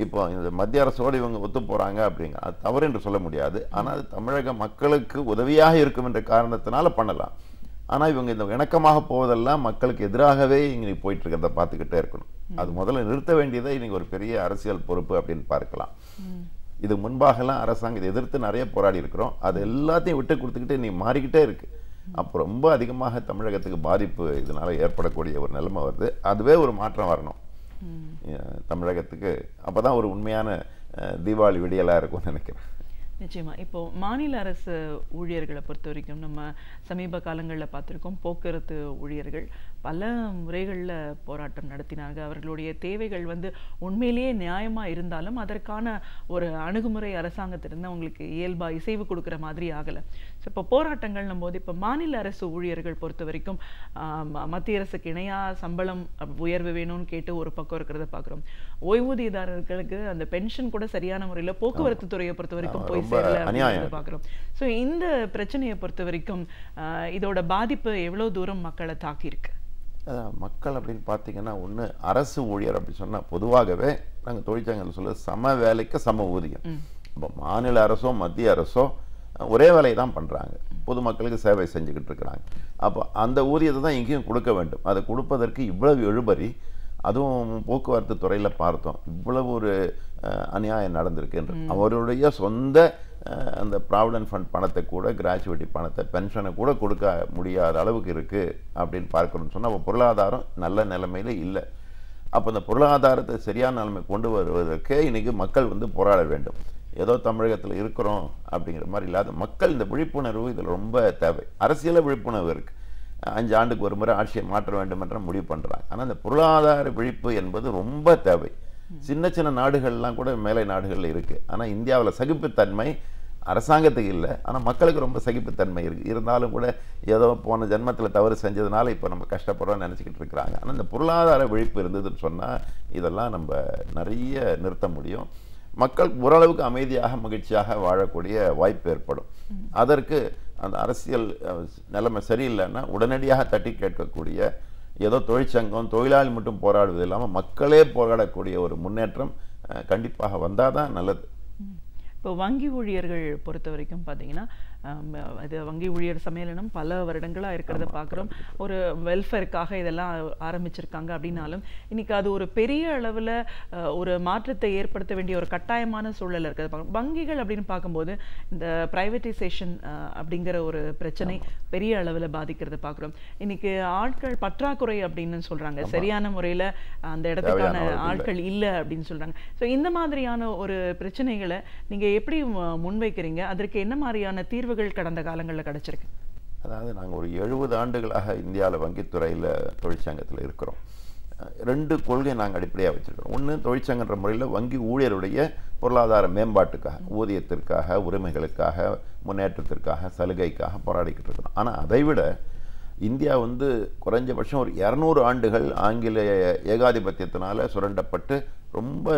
இப்போ இந்த மத்திய அரசோடு இவங்க ஒத்து போறாங்க அப்படிங்க, அது தவறு என்று சொல்ல முடியாது. ஆனால் அது தமிழக மக்களுக்கு உதவியாக இருக்கும் என்ற காரணத்தினால பண்ணலாம். ஆனால் இவங்க இந்த இணக்கமாக போவதெல்லாம் மக்களுக்கு எதிராகவே இங்கே போயிட்டு இருக்கிறத பார்த்துக்கிட்டே இருக்கணும். அது முதல்ல நிறுத்த வேண்டியதை இன்னைக்கு ஒரு பெரிய அரசியல் பொறுப்பு அப்படின்னு பார்க்கலாம். இது முன்பாகலாம் அரசாங்கம் இதை எதிர்த்து நிறைய போராடி இருக்கிறோம். அது எல்லாத்தையும் விட்டு கொடுத்துக்கிட்டு நீ மாறிக்கிட்டே இருக்கு. அப்போ ரொம்ப அதிகமாக தமிழகத்துக்கு பாதிப்பு இதனால ஏற்படக்கூடிய ஒரு நிலைமை வருது. அதுவே ஒரு மாற்றம் வரணும் தமிழகத்துக்கு. அப்போதான் ஒரு உண்மையான தீபாவளி விடியலாக இருக்கும்னு நினைக்கிறேன். நிச்சயமா. இப்போ மாநில அரசு ஊழியர்களை பொறுத்த வரைக்கும் நம்ம சமீப காலங்களில் பார்த்துருக்கோம், போக்குவரத்து ஊழியர்கள் பல முறைகளில் போராட்டம் நடத்தினாங்க. அவர்களுடைய தேவைகள் உண்மையிலேயே நியாயமாக இருந்தாலும் அதற்கான ஒரு அணுகுமுறை அரசாங்கத்திலிருந்து அவங்களுக்கு இயல்பாக இசைவு கொடுக்குற மாதிரி ஆகலை. ஸோ இப்போ போராட்டங்கள்னும் போது இப்போ மாநில அரசு ஊழியர்கள் பொறுத்த வரைக்கும் மத்திய அரசுக்கு இணையாக சம்பளம் உயர்வு வேணும்னு கேட்டு ஒரு பக்கம் இருக்கிறத பார்க்குறோம். ஓய்வூதியதாரர்களுக்கு அந்த பென்ஷன் கூட சரியான முறையில் போக்குவரத்து துறையை பொறுத்த வரைக்கும் போய் பார்க்குறோம். ஸோ இந்த பிரச்சனையை பொறுத்த வரைக்கும் இதோட பாதிப்பு எவ்வளோ தூரம் மக்களை தாக்கியிருக்கு? மக்கள் அப்படின்னு பார்த்தீங்கன்னா, ஒன்று அரசு ஊழியர் அப்படி சொன்னால் பொதுவாகவே நாங்கள் தொழிற்சங்கங்கள் சொல்ல சம வேலைக்கு சம ஊதியம். இப்போ மாநில அரசோ மத்திய அரசோ ஒரே வேலையை தான் பண்ணுறாங்க, பொதுமக்களுக்கு சேவை செஞ்சுக்கிட்டு இருக்கிறாங்க. அப்போ அந்த ஊதியத்தை தான் இங்கேயும் கொடுக்க வேண்டும். அதை கொடுப்பதற்கு இவ்வளவு இழுபறி, அதுவும் போக்குவரத்து துறையில் பார்த்தோம் இவ்வளவு ஒரு அநியாயம் நடந்திருக்குன்ற. அவருடைய சொந்த அந்த ப்ராவிடன்ட் ஃபண்ட் பணத்தை கூட, கிராஜுவேட்டி பணத்தை, பென்ஷனை கூட கொடுக்க முடியாத அளவுக்கு இருக்குது அப்படின்னு பார்க்கணும்னு சொன்னால் அப்போ பொருளாதாரம் நல்ல நிலைமையில் இல்லை. அப்போ இந்த பொருளாதாரத்தை சரியான நிலைமை கொண்டு வருவதற்கே இன்றைக்கி மக்கள் போராட வேண்டும். ஏதோ தமிழகத்தில் இருக்கிறோம் அப்படிங்கிற மாதிரி இல்லாத மக்கள் இந்த விழிப்புணர்வு இதில் ரொம்ப தேவை. அரசியல் விழிப்புணர்வு இருக்குது. 5 ஆண்டுக்கு ஒரு முறை ஆட்சியை மாற்ற வேண்டும் என்ற முடிவு பண்ணுறாங்க. ஆனால் இந்த பொருளாதார விழிப்பு என்பது ரொம்ப தேவை. சின்ன சின்ன நாடுகள்லாம் கூட மேலை நாடுகளில் இருக்குது. ஆனால் இந்தியாவில் சகிப்புத்தன்மை அரசாங்கத்துக்கு இல்லை, ஆனால் மக்களுக்கு ரொம்ப சகிப்புத்தன்மை இருக்குது. இருந்தாலும் கூட ஏதோ போன ஜென்மத்தில் தவறு செஞ்சதுனால இப்போ நம்ம கஷ்டப்படுறோம்னு நினச்சிக்கிட்டு இருக்கிறாங்க. ஆனால் இந்த பொருளாதார விழிப்பு இருந்ததுன்னு சொன்னால் இதெல்லாம் நம்ம நிறைய நிறுத்த முடியும். மக்கள் ஓரளவுக்கு அமைதியாக மகிழ்ச்சியாக வாழக்கூடிய வாய்ப்பு ஏற்படும். அதற்கு அந்த அரசியல் நிலைமை சரியில்லைன்னா உடனடியாக தட்டி கேட்கக்கூடிய, ஏதோ தொழிற்சங்கம் தொழிலாளி மட்டும் போராடுவது இல்லாமல் மக்களே போராடக்கூடிய ஒரு முன்னேற்றம் கண்டிப்பாக வந்தால் தான் நல்லது. இப்போ வங்கி ஊழியர்கள் பொறுத்த வரைக்கும் பார்த்தீங்கன்னா, இது வங்கி ஊழியர் சம்மேளனம் பல வருடங்களாக இருக்கிறத பார்க்குறோம். ஒரு வெல்ஃபேருக்காக இதெல்லாம் ஆரம்பிச்சிருக்காங்க அப்படின்னாலும் இன்னைக்கு அது ஒரு பெரிய அளவில் ஒரு மாற்றத்தை ஏற்படுத்த வேண்டிய ஒரு கட்டாயமான சூழல் இருக்கிறத பார்க்குறோம். வங்கிகள் அப்படின்னு பார்க்கும்போது இந்த ப்ரைவேட்டைசேஷன் அப்படிங்கிற ஒரு பிரச்சனை பெரிய அளவில் பாதிக்கிறத பார்க்குறோம். இன்னைக்கு ஆட்கள் பற்றாக்குறை அப்படின்னு சொல்கிறாங்க, சரியான முறையில் அந்த இடத்துக்கான ஆட்கள் இல்லை அப்படின்னு சொல்கிறாங்க. ஸோ இந்த மாதிரியான ஒரு பிரச்சனைகளை நீங்கள் எப்படி முன்வைக்கிறீங்க? அதற்கு என்ன மாதிரியான தீர்வுகள் கடந்த காலங்களில் கிடைச்சிருக்கு? அதாவது நாங்கள் ஒரு 70 ஆண்டுகளாக இந்தியாவில் வங்கித்துறையில் தொழிற்சங்கத்தில் இருக்கிறோம். 2 கொள்கை நாங்கள் அடிப்படையாக வச்சுருக்கிறோம். ஒன்று, தொழிற்சங்கன்ற முறையில் வங்கி ஊழியருடைய பொருளாதார மேம்பாட்டுக்காக, ஊதியத்திற்காக, உரிமைகளுக்காக, முன்னேற்றத்திற்காக, சலுகைக்காக போராடிக்கிட்டு இருக்கிறோம். ஆனால் அதை விட இந்தியா குறைஞ்சபட்சம் ஒரு 200 ஆண்டுகள் ஆங்கிலேய ஏகாதிபத்தியத்தினால சுரண்டப்பட்டு ரொம்ப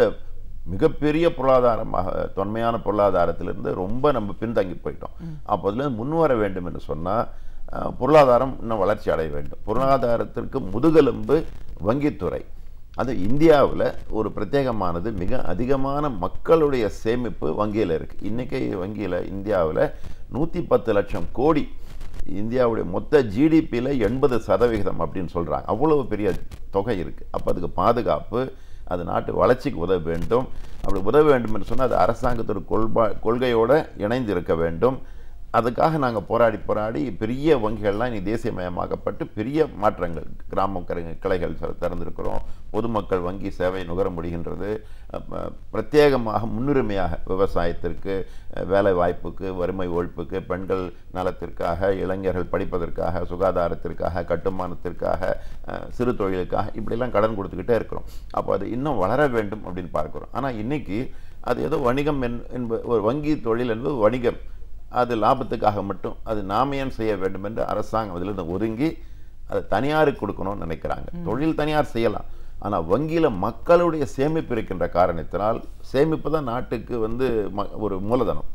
மிகப்பெரிய பொருளாதாரமாக, தொன்மையான பொருளாதாரத்திலிருந்து ரொம்ப நம்ம பின்தங்கி போயிட்டோம். அப்போ அதுலேருந்து முன்வர வேண்டும் என்று சொன்னால் பொருளாதாரம் இன்னும் வளர்ச்சி அடைய வேண்டும். பொருளாதாரத்திற்கு முதுகெலும்பு வங்கித்துறை. அது இந்தியாவில் ஒரு பிரத்யேகமானது. மிக அதிகமான மக்களுடைய சேமிப்பு வங்கியில் இருக்குது. இன்றைக்கி வங்கியில் இந்தியாவில் 110 லட்சம் கோடி, இந்தியாவுடைய மொத்த ஜிடிபியில் 80% அப்படின்னு சொல்கிறாங்க. அவ்வளவு பெரிய தொகை இருக்குது. அப்போ அதுக்கு பாதுகாப்பு, அது நாட்டு வளர்ச்சிக்கு உதவ வேண்டும். அப்படி உதவ வேண்டும் என்று சொன்னால் அது அரசாங்கத்தோட கொள்கையோடு இணைந்து இருக்க வேண்டும். அதுக்காக நாங்கள் போராடி பெரிய வங்கிகள்லாம் இனி தேசியமயமாக்கப்பட்டு பெரிய மாற்றங்கள், கிராம கிளைகள் திறந்திருக்கிறோம். பொதுமக்கள் வங்கி சேவை நுகர முடிகின்றது. பிரத்யேகமாக முன்னுரிமையாக விவசாயத்திற்கு, வேலை வாய்ப்புக்கு, வறுமை ஒழிப்புக்கு, பெண்கள் நலத்திற்காக, இளைஞர்கள் படிப்பதற்காக, சுகாதாரத்திற்காக, கட்டுமானத்திற்காக, சிறு தொழிலுக்காக இப்படிலாம் கடன் கொடுத்துக்கிட்டே இருக்கிறோம். அப்போ அது இன்னும் வளர வேண்டும் அப்படின்னு பார்க்குறோம். ஆனால் இன்றைக்கி அது ஏதோ வணிகம் என்பது, ஒரு வங்கி தொழில் என்பது வணிகம், அது லாபத்துக்காக மட்டும், அது நாம ஏன் செய்ய வேண்டும் என்று அரசாங்கம் அதிலிருந்து ஒதுங்கி அதை தனியாருக்கு கொடுக்கணும்னு நினைக்கிறாங்க. தொழில் தனியார் செய்யலாம், ஆனால் வங்கியில் மக்களுடைய சேமிப்பு இருக்கின்ற காரணத்தினால், சேமிப்பு தான் நாட்டுக்கு ஒரு மூலதனம்.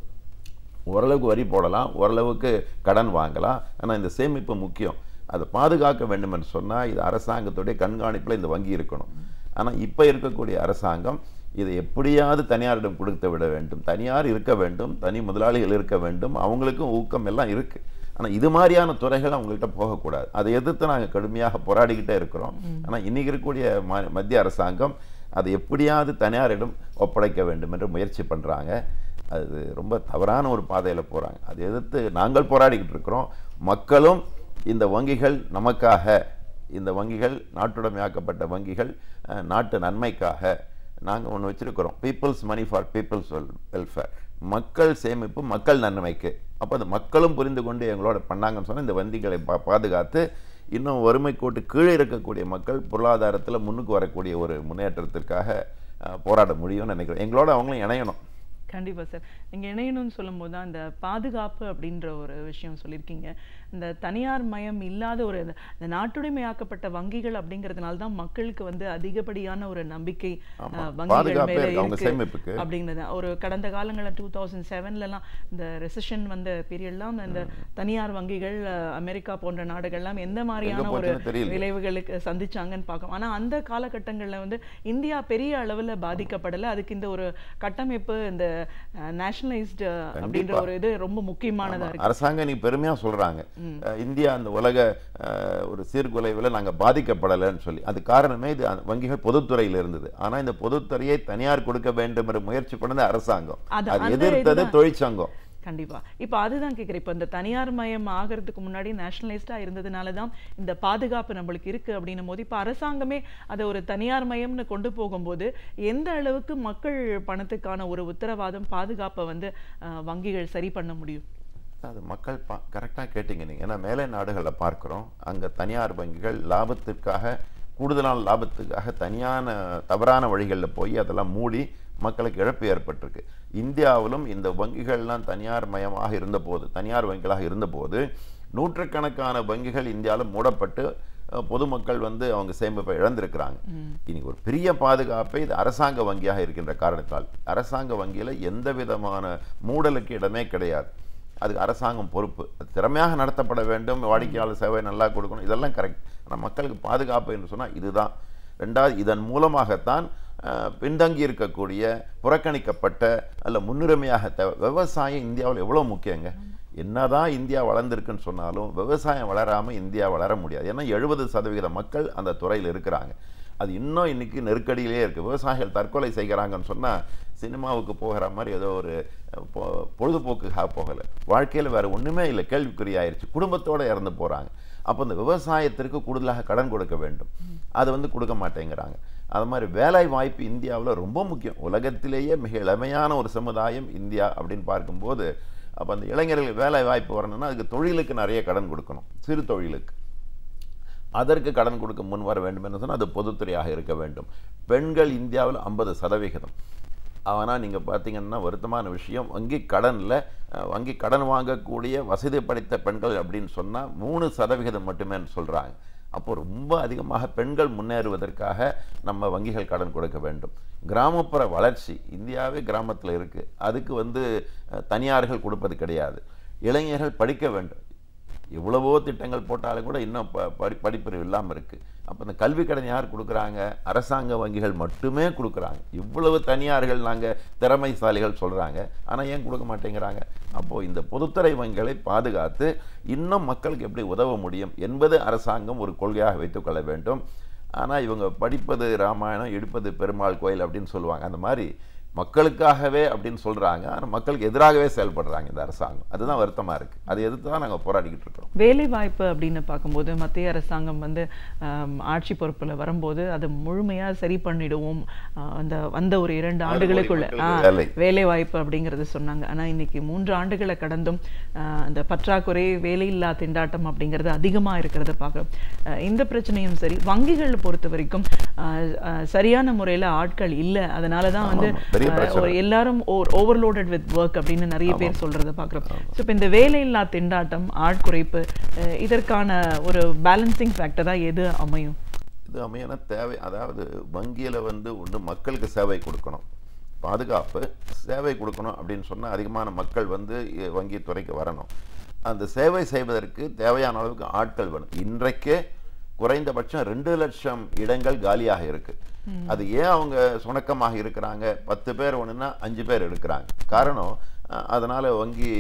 ஓரளவுக்கு வரி போடலாம், ஓரளவுக்கு கடன் வாங்கலாம், ஆனால் இந்த சேமிப்பு முக்கியம். அதை பாதுகாக்க வேண்டும் என்று சொன்னால் இது அரசாங்கத்துடைய கண்காணிப்பில் இந்த வங்கி இருக்கணும். ஆனால் இப்போ இருக்கக்கூடிய அரசாங்கம் இதை எப்படியாவது தனியாரிடம் கொடுத்து விட வேண்டும், தனியார் இருக்க வேண்டும், தனி முதலாளிகள் இருக்க வேண்டும், அவங்களுக்கும் ஊக்கம் எல்லாம் இருக்குது. ஆனால் இது மாதிரியான துறைகள் அவங்கள்ட்ட போகக்கூடாது. அதை எதிர்த்து நாங்கள் கடுமையாக போராடிக்கிட்டே இருக்கிறோம். ஆனால் இன்றைக்கி இருக்கக்கூடிய மத்திய அரசாங்கம் அதை எப்படியாவது தனியாரிடம் ஒப்படைக்க வேண்டும் என்று முயற்சி பண்ணுறாங்க. அது ரொம்ப தவறான ஒரு பாதையில் போகிறாங்க. அதை எதிர்த்து நாங்கள் போராடிக்கிட்டு இருக்கிறோம். மக்களும் இந்த வங்கிகள் நமக்காக, இந்த வங்கிகள் நாட்டுடைமையாக்கப்பட்ட வங்கிகள் நாட்டு நன்மைக்காக நாங்கள் ஒன்று வச்சுருக்கிறோம். People's money for people's welfare. மக்கள் சேமிப்பு மக்கள் நன்மைக்கு. அப்போ அது மக்களும் புரிந்து கொண்டு எங்களோட பண்ணாங்கன்னு சொன்னால் இந்த வங்கிகளை பாதுகாத்து இன்னும் வறுமை கோட்டு கீழே இருக்கக்கூடிய மக்கள் பொருளாதாரத்தில் முன்னுக்கு வரக்கூடிய ஒரு முன்னேற்றத்திற்காக போராட முடியும்னு நினைக்கிறேன். எங்களோட அவங்களும் இணையணும். கண்டிப்பா சார். நீங்க இணையணும்னு சொல்லும்போது தான் இந்த பாதுகாப்பு அப்படின்ற ஒரு விஷயம் சொல்லியிருக்கீங்க. இந்த தனியார் மயம் இல்லாத ஒரு இந்த நாட்டுடைமையாக்கப்பட்ட வங்கிகள் அப்படிங்கிறதுனால தான் மக்களுக்கு வந்து அதிகப்படியான ஒரு நம்பிக்கை வங்கிகள் மேல இருக்கு அப்படிங்கிறது. ஒரு கடந்த காலங்களில் 2007லலாம் இந்த ரெசெஷன் வந்த பீரியட்லாம் இந்த தனியார் வங்கிகள் அமெரிக்கா போன்ற நாடுகள்லாம் எந்த மாதிரியான ஒரு விளைவுகளுக்கு சந்திச்சாங்கன்னு பார்க்கணும். ஆனா அந்த காலகட்டங்களில் வந்து இந்தியா பெரிய அளவில் பாதிக்கப்படலை. அதுக்கு இந்த ஒரு கட்டமைப்பு இந்த நேஷனலைஸ்டு அப்படின்ற ஒரு இது ரொம்ப முக்கியமானதா இருக்கு. அரசாங்கம் நீ பெருமையா சொல்றாங்க இந்தியா அந்த உலக ஒரு சீர்குலைவில் நாங்க பாதிக்கப்படலைன்னு சொல்லி. அது காரணமே இது வங்கிகள் பொதுத்துறையில் இருந்தது. ஆனா இந்த பொதுத்துறையை தனியார் கொடுக்க வேண்டும் என்ற முயற்சி பண்ணது அரசாங்கம், அது எதிர்த்தது தொழிற்சங்கம். கண்டிப்பா. இப்போ அதுதான் கேட்குறேன். இப்போ இந்த தனியார் மயம் ஆகிறதுக்கு முன்னாடி நேஷனலைஸ்டாக இருந்ததுனால தான் இந்த பாதுகாப்பு நம்மளுக்கு இருக்கு அப்படின்னும் போது இப்போ அரசாங்கமே அதை ஒரு தனியார் மயம்னு கொண்டு போகும்போது எந்த அளவுக்கு மக்கள் பணத்துக்கான ஒரு உத்தரவாதம் பாதுகாப்பை வந்து வங்கிகள் சரி பண்ண முடியும்? அது மக்கள் கரெக்டாக கேட்டீங்க நீங்கள். ஏன்னா மேலை நாடுகளில் பார்க்குறோம், அங்கே தனியார் வங்கிகள் லாபத்திற்காக கூடுதலான லாபத்துக்காக தவறான வழிகளில் போய் அதெல்லாம் மூடி மக்களுக்கு இழப்பு ஏற்பட்டிருக்கு. இந்தியாவிலும் இந்த வங்கிகள்லாம் தனியார் மயமாக இருந்தபோது, தனியார் வங்கிகளாக இருந்தபோது நூற்றுக்கணக்கான வங்கிகள் இந்தியாவில் மூடப்பட்டு பொதுமக்கள் வந்து அவங்க சேமிப்பை இழந்திருக்கிறாங்க. இன்னைக்கு ஒரு பெரிய பாதுகாப்பை இது அரசாங்க வங்கியாக இருக்கின்ற காரணத்தால் அரசாங்க வங்கியில் எந்த விதமான மூடலுக்கு இடமே கிடையாது. அதுக்கு அரசாங்கம் பொறுப்பு. அது திறமையாக நடத்தப்பட வேண்டும், வாடிக்கையாளர் சேவை நல்லா கொடுக்கணும், இதெல்லாம் கரெக்ட். ஆனால் மக்களுக்கு பாதுகாப்பு என்று சொன்னால் இதுதான். ரெண்டாவது, இதன் மூலமாகத்தான் பின்தங்கி இருக்கக்கூடிய புறக்கணிக்கப்பட்ட அல்ல முன்னுரிமையாக விவசாயம் இந்தியாவில் எவ்வளோ முக்கியங்க. என்னதான் இந்தியா வளர்ந்துருக்குன்னு சொன்னாலும் விவசாயம் வளராமல் இந்தியா வளர முடியாது. ஏன்னா 70% மக்கள் அந்த துறையில் இருக்கிறாங்க. அது இன்னும் இன்னைக்கு நெருக்கடியிலே இருக்குது. விவசாயிகள் தற்கொலை செய்கிறாங்கன்னு சொன்னால் சினிமாவுக்கு போகிற மாதிரி ஏதோ ஒரு பொழுதுபோக்குக்காக போகலை, வாழ்க்கையில் வேறு ஒன்றுமே இல்லை, கேள்விக்குறியாயிருச்சு, குடும்பத்தோடு இறந்து போகிறாங்க. அப்போ இந்த விவசாயத்திற்கு கூடுதலாக கடன் கொடுக்க வேண்டும், அது வந்து கொடுக்க மாட்டேங்கிறாங்க. அது மாதிரி வேலை வாய்ப்பு இந்தியாவில் ரொம்ப முக்கியம். உலகத்திலேயே மிக இளமையான ஒரு சமுதாயம் இந்தியா அப்படின்னு பார்க்கும்போது அப்போ அந்த இளைஞர்களுக்கு வேலை வாய்ப்பு வரணும்னா அதுக்கு தொழிலுக்கு நிறைய கடன் கொடுக்கணும், சிறு தொழிலுக்கு. அதற்கு கடன் கொடுக்க முன் வர வேண்டும் என்று சொன்னால் அது பொதுத்துறையாக இருக்க வேண்டும். பெண்கள் இந்தியாவில் 50%. ஆனால் நீங்கள் பார்த்தீங்கன்னா வருத்தமான விஷயம், வங்கி கடன் வாங்கக்கூடிய வசதி படைத்த பெண்கள் அப்படின்னு சொன்னால் 3% மட்டுமே சொல்கிறாங்க. அப்போ ரொம்ப அதிகமாக பெண்கள் முன்னேறுவதற்காக நம்ம வங்கிகள் கடன் கொடுக்க வேண்டும். கிராமப்புற வளர்ச்சி இந்தியாவே கிராமத்தில் இருக்குது, அதுக்கு வந்து தனியார்கள் கொடுப்பது கிடையாது. இளைஞர்கள் படிக்க வேண்டும், எவ்வளவோ திட்டங்கள் போட்டாலும் கூட இன்னும் படிப்பறிவு இல்லாமல் இருக்குது. அப்போ இந்த கல்வி கடன் யார் கொடுக்குறாங்க? அரசாங்க வங்கிகள் மட்டுமே கொடுக்குறாங்க. இவ்வளவு தனியார்கள் நாங்கள் திறமைசாலிகள் சொல்கிறாங்க, ஆனால் ஏன் கொடுக்க மாட்டேங்கிறாங்க? அப்போது இந்த பொதுத்துறை வங்கிகளை பாதுகாத்து இன்னும் மக்களுக்கு எப்படி உதவ முடியும் என்பது அரசாங்கம் ஒரு கொள்கையாக வைத்துக்கொள்ள வேண்டும். ஆனால் இவங்க படிப்பது ராமாயணம், எடுப்பது பெருமாள் கோயில் அப்படின்னு சொல்லுவாங்க. அந்த மாதிரி மக்களுக்காகவே அப்படின்னு சொல்கிறாங்க, ஆனால் மக்களுக்கு எதிராகவே செயல்படுறாங்க இந்த அரசாங்கம். அதுதான் வருத்தமாக இருக்குது. அதை எதிர்த்து தான் நாங்கள் போராடிக்கிட்டு இருக்கிறோம். வேலை வாய்ப்பு அப்படின்னு பார்க்கும்போது மத்திய அரசாங்கம் வந்து ஆட்சி பொறுப்பில் வரும்போது அதை முழுமையாக சரி பண்ணிடுவோம் வந்த ஒரு 2 ஆண்டுகளுக்குள்ள வேலை வாய்ப்பு அப்படிங்கிறது சொன்னாங்க. ஆனால் இன்னைக்கு 3 ஆண்டுகளை கடந்தும் அந்த பற்றாக்குறை, வேலையில்லா திண்டாட்டம் அப்படிங்கிறது அதிகமாக இருக்கிறத பார்க்குறோம். இந்த பிரச்சனையும் சரி, வங்கிகளை பொறுத்த வரைக்கும் சரியான முறையில் ஆட்கள் இல்லை. அதனால தான் வந்து எல்லாரும் ஓவர்லோடட் வித் ஒர்க் அப்படின்னு நிறைய பேர் சொல்றத பார்க்குறோம். ஸோ இப்போ இந்த வேலையில்லா திண்டாட்டம், ஆட்குறைப்பு, இதற்கான ஒரு பேலன்சிங் ஃபேக்டராக எது அமையும்? இது அமையான தேவை. அதாவது வங்கியில் வந்து ஒன்று மக்களுக்கு சேவை கொடுக்கணும், பாதுகாப்பு சேவை கொடுக்கணும் அப்படின்னு சொன்னால் அதிகமான மக்கள் வந்து வங்கி துறைக்கு வரணும். அந்த சேவை செய்வதற்கு தேவையான அளவுக்கு ஆட்கள் வேணும். இன்றைக்கே குறைந்தபட்சம் 2 லட்சம் இடங்கள் காலியாக இருக்குது. அது ஏன் அவங்க சுணக்கமாக இருக்கிறாங்க? 10 பேர் ஒன்றுனா 5 பேர் எடுக்கிறாங்க. காரணம், அதனால் வங்கி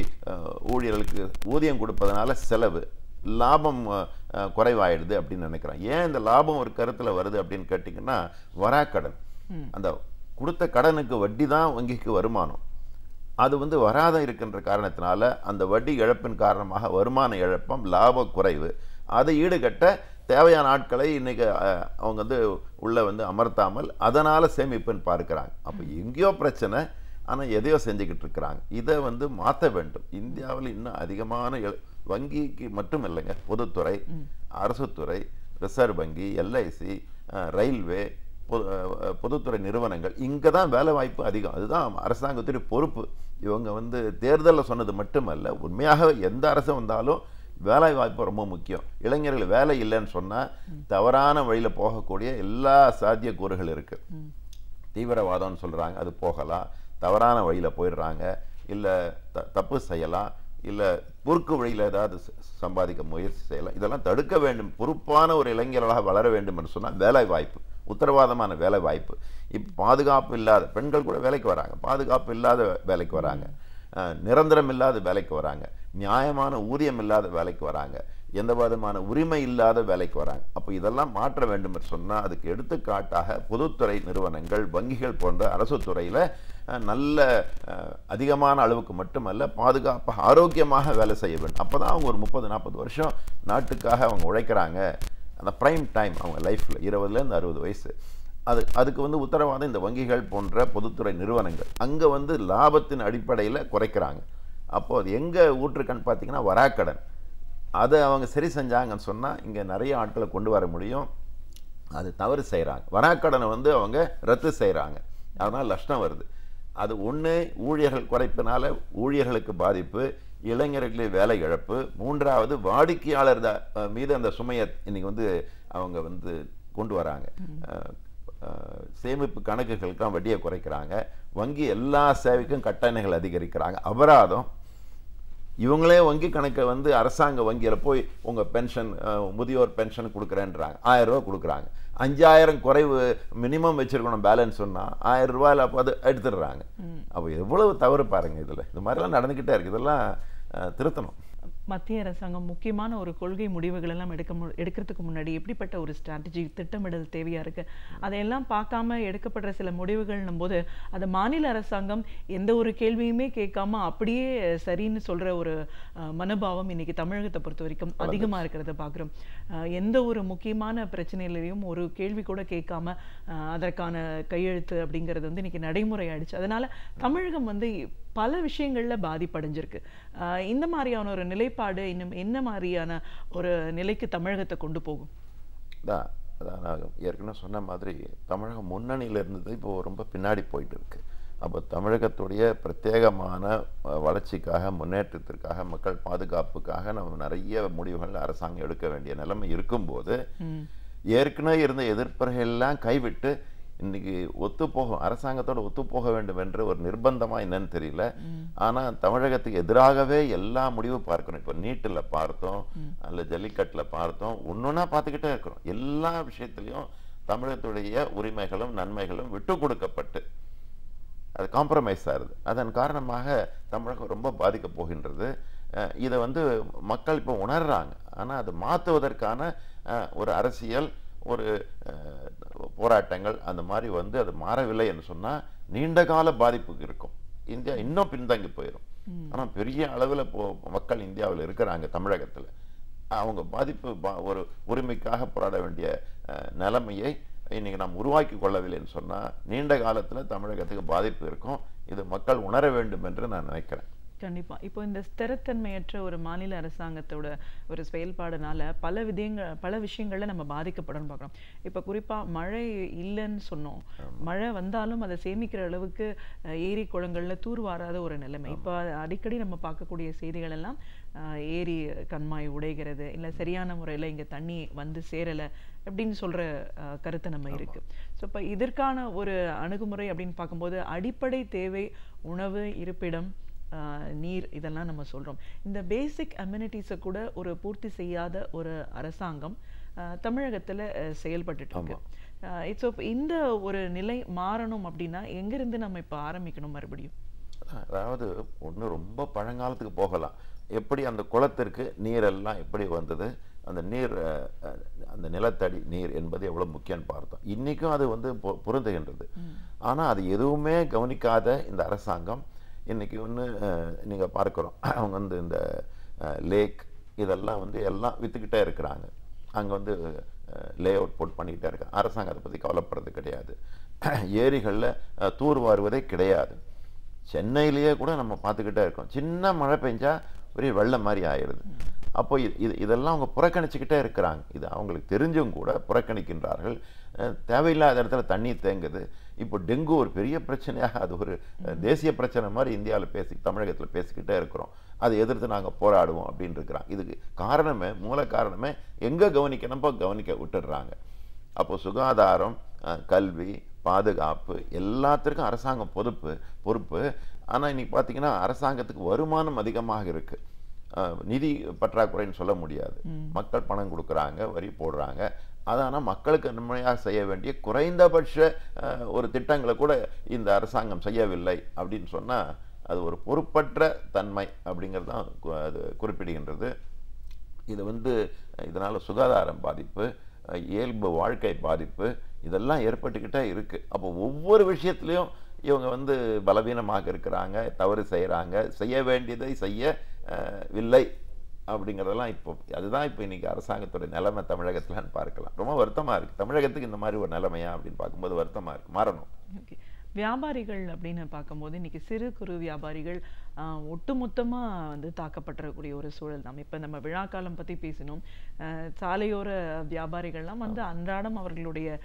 ஊழியர்களுக்கு ஊதியம் கொடுப்பதனால செலவு, லாபம் குறைவாயிடுது அப்படின்னு நினைக்கிறேன். ஏன் இந்த லாபம் ஒரு கருத்தில் வருது அப்படின்னு கேட்டிங்கன்னா, வராக்கடன், அந்த கொடுத்த கடனுக்கு வட்டி தான் வங்கிக்கு வருமானம். அது வந்து வராத இருக்கின்ற காரணத்தினால அந்த வட்டி இழப்பின் காரணமாக வருமான இழப்பம், லாப குறைவு, அதை ஈடுகட்ட தேவையான ஆட்களை இன்றைக்கி அவங்க வந்து உள்ளே வந்து அமர்த்தாமல் அதனால் சேமிப்புன்னு பார்க்குறாங்க. அப்போ எங்கேயோ பிரச்சனை, ஆனால் எதையோ செஞ்சுக்கிட்டு இருக்கிறாங்க. இதை வந்து மாற்ற வேண்டும். இந்தியாவில் இன்னும் அதிகமான வங்கிக்கு மட்டும் இல்லைங்க, பொதுத்துறை, அரசுத்துறை, ரிசர்வ் வங்கி, எல்ஐசி, ரயில்வே, பொதுத்துறை நிறுவனங்கள், இங்கே தான் வேலை வாய்ப்பு அதிகம். அதுதான் அரசாங்கத்துடைய பொறுப்பு. இவங்க வந்து தேர்தலில் சொன்னது மட்டுமல்ல, உண்மையாக எந்த அரசு வந்தாலும் வேலை வாய்ப்பு ரொம்ப முக்கியம். இளைஞர்கள் வேலை இல்லைன்னு சொன்னால் தவறான வழியில் போகக்கூடிய எல்லா சாத்தியக்கூறுகள் இருக்குது. தீவிரவாதம்னு சொல்கிறாங்க, அது போகலாம். தவறான வழியில் போயிடுறாங்க, இல்லை தப்பு செய்யலாம், இல்லை குறுக்கு வழியில் ஏதாவது சம்பாதிக்க முயற்சி செய்யலாம். இதெல்லாம் தடுக்க வேண்டும். பொறுப்பான ஒரு இளைஞர்களாக வளர வேண்டும் என்று சொன்னால் வேலை வாய்ப்பு, உத்தரவாதமான வேலை வாய்ப்பு. இப்போ பாதுகாப்பு இல்லாத பெண்கள் கூட வேலைக்கு வராங்க, பாதுகாப்பு இல்லாத வேலைக்கு வராங்க, நிரந்தரம் இல்லாத வேலைக்கு வராங்க, நியாயமான ஊதியம் இல்லாத வேலைக்கு வராங்க, எந்த விதமான உரிமை இல்லாத வேலைக்கு வராங்க. அப்போ இதெல்லாம் மாற்ற வேண்டும் என்று சொன்னால் அதுக்கு எடுத்துக்காட்டாக பொதுத்துறை நிறுவனங்கள், வங்கிகள் போன்ற அரசு துறையில் நல்ல அதிகமான அளவுக்கு மட்டுமல்ல, பாதுகாப்பாக ஆரோக்கியமாக வேலை செய்ய வேண்டும். அப்போ தான் அவங்க ஒரு 30-40 வருஷம் நாட்டுக்காக அவங்க உழைக்கிறாங்க. அந்த ப்ரைம் டைம் அவங்க லைஃப்பில் 20லேருந்து 60 வயசு. அதுக்கு வந்து உத்தரவாதம் இந்த வங்கிகள் போன்ற பொதுத்துறை நிறுவனங்கள். அங்கே வந்து லாபத்தின் அடிப்படையில் குறைக்கிறாங்க. அப்போது அது எங்கே ஊற்றுக்கன்னு பார்த்தீங்கன்னா வராக்கடன். அதை அவங்க சரி செஞ்சாங்கன்னு சொன்னால் இங்கே நிறைய ஆட்களை கொண்டு வர முடியும். அது தவறு செய்கிறாங்க. வராக்கடனை வந்து அவங்க ரத்து செய்கிறாங்க, அதனால் நஷ்டம் வருது. அது ஒன்று ஊழியர்கள் குறைப்பினால ஊழியர்களுக்கு பாதிப்பு, இளைஞர்களுக்கு வேலை இழப்பு. மூன்றாவது வாடிக்கையாளர் மீது அந்த சுமையை இன்னைக்கு வந்து அவங்க வந்து கொண்டு வராங்க. சேமிப்பு கணக்குகளுக்கெல்லாம் வட்டியை குறைக்கிறாங்க. வங்கி எல்லா சேவைக்கும் கட்டணங்கள் அதிகரிக்கிறாங்க. அபராதம். இவங்களே வங்கி கணக்கை வந்து அரசாங்க வங்கியில் போய் உங்கள் பென்ஷன், முதியோர் பென்ஷன் கொடுக்குறேன்றாங்க. 1000 ரூபா கொடுக்குறாங்க. 5000 குறைவு மினிமம் வச்சுருக்கணும் பேலன்ஸ் சொன்னால் 1000 ரூபாயில் அப்போ அது எடுத்துடுறாங்க. அப்போ எவ்வளவு தவறு பாருங்கள். இதில் இது மாதிரிலாம் நடந்துக்கிட்டே இருக்குது. இதெல்லாம் திருத்தணும். மத்திய அரசாங்கம் முக்கியமான ஒரு கொள்கை முடிவுகள் எல்லாம் எடுக்கிறதுக்கு முன்னாடி எப்படிப்பட்ட ஒரு ஸ்ட்ராட்டஜி, திட்டமிடல் தேவையா இருக்கு? அதையெல்லாம் பார்க்காம எடுக்கப்படுற சில முடிவுகள்னும் போது அதை மாநில அரசாங்கம் எந்த ஒரு கேள்வியுமே கேட்காம அப்படியே சரின்னு சொல்ற ஒரு மனோபாவம் இன்னைக்கு தமிழகத்தை பொறுத்த வரைக்கும் அதிகமா இருக்கிறத பார்க்குறோம். எந்த ஒரு முக்கியமான பிரச்சனையிலையும் ஒரு கேள்வி கூட கேட்காம அதற்கான கையெழுத்து அப்படிங்கிறது வந்து இன்னைக்கு நடைமுறை ஆயிடுச்சு. அதனால தமிழகம் வந்து பல விஷயங்கள்ல பாதிப்படைஞ்சிருக்கு. இந்த மாதிரியான ஒரு நிலைப்பாடு இன்னும் என்ன மாதிரியான ஒரு நிலைக்கு தமிழகத்தை கொண்டு போகும்? அதான் நான் ஏற்கனவே சொன்ன மாதிரி தமிழகம் முன்னணியில் இருந்தது இப்போ ரொம்ப பின்னாடி போயிட்டு இருக்கு. அப்போ தமிழகத்துடைய பிரத்யேகமான வளர்ச்சிக்காக, முன்னேற்றத்திற்காக, மக்கள் பாதுகாப்புக்காக நம்ம நிறைய முடிவுகள் அரசாங்கம் எடுக்க வேண்டிய நிலைமை இருக்கும்போது ஏற்கனவே இருந்த எதிர்ப்புகளெல்லாம் கைவிட்டு இன்னைக்கு ஒத்துப்போகும், அரசாங்கத்தோட ஒத்துப்போக வேண்டும் என்று ஒரு நிர்பந்தமா என்னன்னு தெரியல. ஆனா தமிழகத்துக்கு எதிராகவே எல்லா முடிவும் பார்க்கணும். இப்போ நீட்டில் பார்த்தோம், அல்ல ஜல்லிக்கட்டில் பார்த்தோம், ஒன்னொன்னா பார்த்துக்கிட்டே இருக்கிறோம். எல்லா விஷயத்திலையும் தமிழகத்துடைய உரிமைகளும் நன்மைகளும் விட்டு கொடுக்கப்பட்டு அது காம்ப்ரமைஸ் ஆகுது. அதன் காரணமாக தமிழகம் ரொம்ப பாதிக்க போகின்றது. இதை வந்து மக்கள் இப்போ உணர்றாங்க. ஆனால் அது மாற்றுவதற்கான ஒரு அரசியல், ஒரு போராட்டங்கள் அந்த மாதிரி வந்து அது மாறவில்லை என்று சொன்னால் நீண்ட கால பாதிப்புக்கு இருக்கும். இந்தியா இன்னும் பின்தங்கி போயிடும். ஆனால் பெரிய அளவில் மக்கள் இந்தியாவில் இருக்கிறாங்க. தமிழகத்தில் அவங்க பாதிப்பு ஒரு உரிமைக்காக போராட வேண்டிய நிலைமையை இன்னைக்கு நாம் உருவாக்கி கொள்ளவில்லைன்னு சொன்னால் நீண்ட காலத்தில் தமிழகத்துக்கு பாதிப்பு இருக்கும். இது மக்கள் உணர வேண்டும் என்று நான் நினைக்கிறேன். கண்டிப்பா. இப்போ இந்த ஸ்திரத்தன்மையற்ற ஒரு மாநில அரசாங்கத்தோட ஒரு செயல்பாடுனால பல விஷயங்கள்ல நம்ம பாதிக்கப்படணும்னு பார்க்குறோம். இப்போ குறிப்பா மழை இல்லைன்னு சொன்னோம். மழை வந்தாலும் அதை சேமிக்கிற அளவுக்கு ஏரி குளங்கள்ல தூர்வாராத ஒரு நிலைமை. இப்போ அடிக்கடி நம்ம பார்க்கக்கூடிய செய்திகள் எல்லாம் ஏரி கண்மாய் உடைகிறது, இல்லை சரியான முறையில் இங்கே தண்ணி வந்து சேரலை அப்படின்னு சொல்ற கருத்தை நம்ம இருக்கு. ஸோ இப்போ இதற்கான ஒரு அணுகுமுறை அப்படின்னு பார்க்கும்போது அடிப்படை தேவை உணவு, இருப்பிடம், நீர், இதெல்லாம் நம்ம சொல்றோம். இந்த பேசிக் அம்யூனிட்டிஸை கூட ஒரு பூர்த்தி செய்யாத ஒரு அரசாங்கம் தமிழகத்துல செயல்பட்டு இருக்கு. ஸோ இந்த ஒரு நிலை மாறணும் அப்படின்னா எங்கிருந்து நம்ம இப்போ ஆரம்பிக்கணும் மறுபடியும்? அதாவது ஒன்று ரொம்ப பழங்காலத்துக்கு போகலாம். எப்படி அந்த குளத்திற்கு நீரெல்லாம் எப்படி வந்தது, அந்த நீர், அந்த நிலத்தடி நீர் என்பது எவ்வளவு முக்கியம்னு பார்த்தோம். இன்னைக்கும் அது வந்து பொருந்துகின்றது. ஆனால் அது எதுவுமே கவனிக்காத இந்த அரசாங்கம் இன்னைக்கு ஒன்று நீங்கள் பார்க்குறோம். அவங்க வந்து இந்த லேக் இதெல்லாம் வந்து எல்லாம் விற்றுக்கிட்டே இருக்கிறாங்க. அங்கே வந்து லே அவுட் போட் பண்ணிக்கிட்டே இருக்காங்க. அரசாங்கம் அதை பற்றி கவலைப்படுறது கிடையாது. ஏரிகளில் தூர் வாருவதே கிடையாது. சென்னையிலேயே கூட நம்ம பார்த்துக்கிட்டே இருக்கோம். சின்ன மழை பெஞ்சா பெரிய வெள்ளம் மாதிரி ஆயிடுது. அப்போ இதெல்லாம் அவங்க புறக்கணிச்சுக்கிட்டே இருக்கிறாங்க. இது அவங்களுக்கு தெரிஞ்சும் கூட புறக்கணிக்கின்றார்கள். தேவையில்லாத இடத்துல தண்ணி தேங்குது. இப்போ டெங்கு ஒரு பெரிய பிரச்சனையாக, அது ஒரு தேசிய பிரச்சனை மாதிரி இந்தியாவில் தமிழகத்தில் பேசிக்கிட்டே இருக்கிறோம். அதை எதிர்த்து நாங்கள் போராடுவோம் அப்படின்னு இருக்கிறாங்க. இதுக்கு காரணமே, மூல காரணமே எங்கே கவனிக்கணும்போ கவனிக்க விட்டுடுறாங்க. அப்போ சுகாதாரம், கல்வி, பாதுகாப்பு எல்லாத்திற்கும் அரசாங்கம் பொறுப்பு. ஆனால் இன்னைக்கு பார்த்தீங்கன்னா அரசாங்கத்துக்கு வருமானம் அதிகமாக இருக்குது. நிதி பற்றாக்குறைன்னு சொல்ல முடியாது. மக்கள் பணம் கொடுக்குறாங்க, வரி போடுறாங்க. ஆனால் மக்களுக்கு நன்மையாக செய்ய வேண்டிய குறைந்தபட்ச ஒரு திட்டங்களை கூட இந்த அரசாங்கம் செய்யவில்லை அப்படின்னு சொன்னால் அது ஒரு பொறுப்பற்ற தன்மை அப்படிங்கிறது தான் அது குறிப்பிடுகின்றது. இது இதனால் சுகாதாரம் பாதிப்பு, இயல்பு வாழ்க்கை பாதிப்பு இதெல்லாம் ஏற்பட்டுக்கிட்டே இருக்குது. அப்போ ஒவ்வொரு விஷயத்துலையும் இவங்க பலவீனமாக இருக்கிறாங்க, தவறு செய்கிறாங்க, செய்ய வேண்டியதை செய்யவில்லை அப்படிங்கிறதெல்லாம் அதுதான் இப்போ இன்றைக்கி அரசாங்கத்தோட நிலைமை தமிழகத்தில்னு பார்க்கலாம். ரொம்ப வருத்தமாக இருக்குது. தமிழகத்துக்கு இந்த மாதிரி ஒரு நிலைமையா அப்படின்னு பார்க்கும்போது வருத்தமாக இருக்குது. மாறணும். ஓகே. வியாபாரிகள் அப்படின்னு பார்க்கும்போது இன்னைக்கு சிறு குறு வியாபாரிகள் ஒட்டுமொத்தமாக தாக்கப்பட்டிருக்கக்கூடிய ஒரு சூழல் தான். இப்போ நம்ம விழாக்காலம் பற்றி பேசினோம். சாலையோர வியாபாரிகள்லாம் அன்றாடம் அவர்களுடைய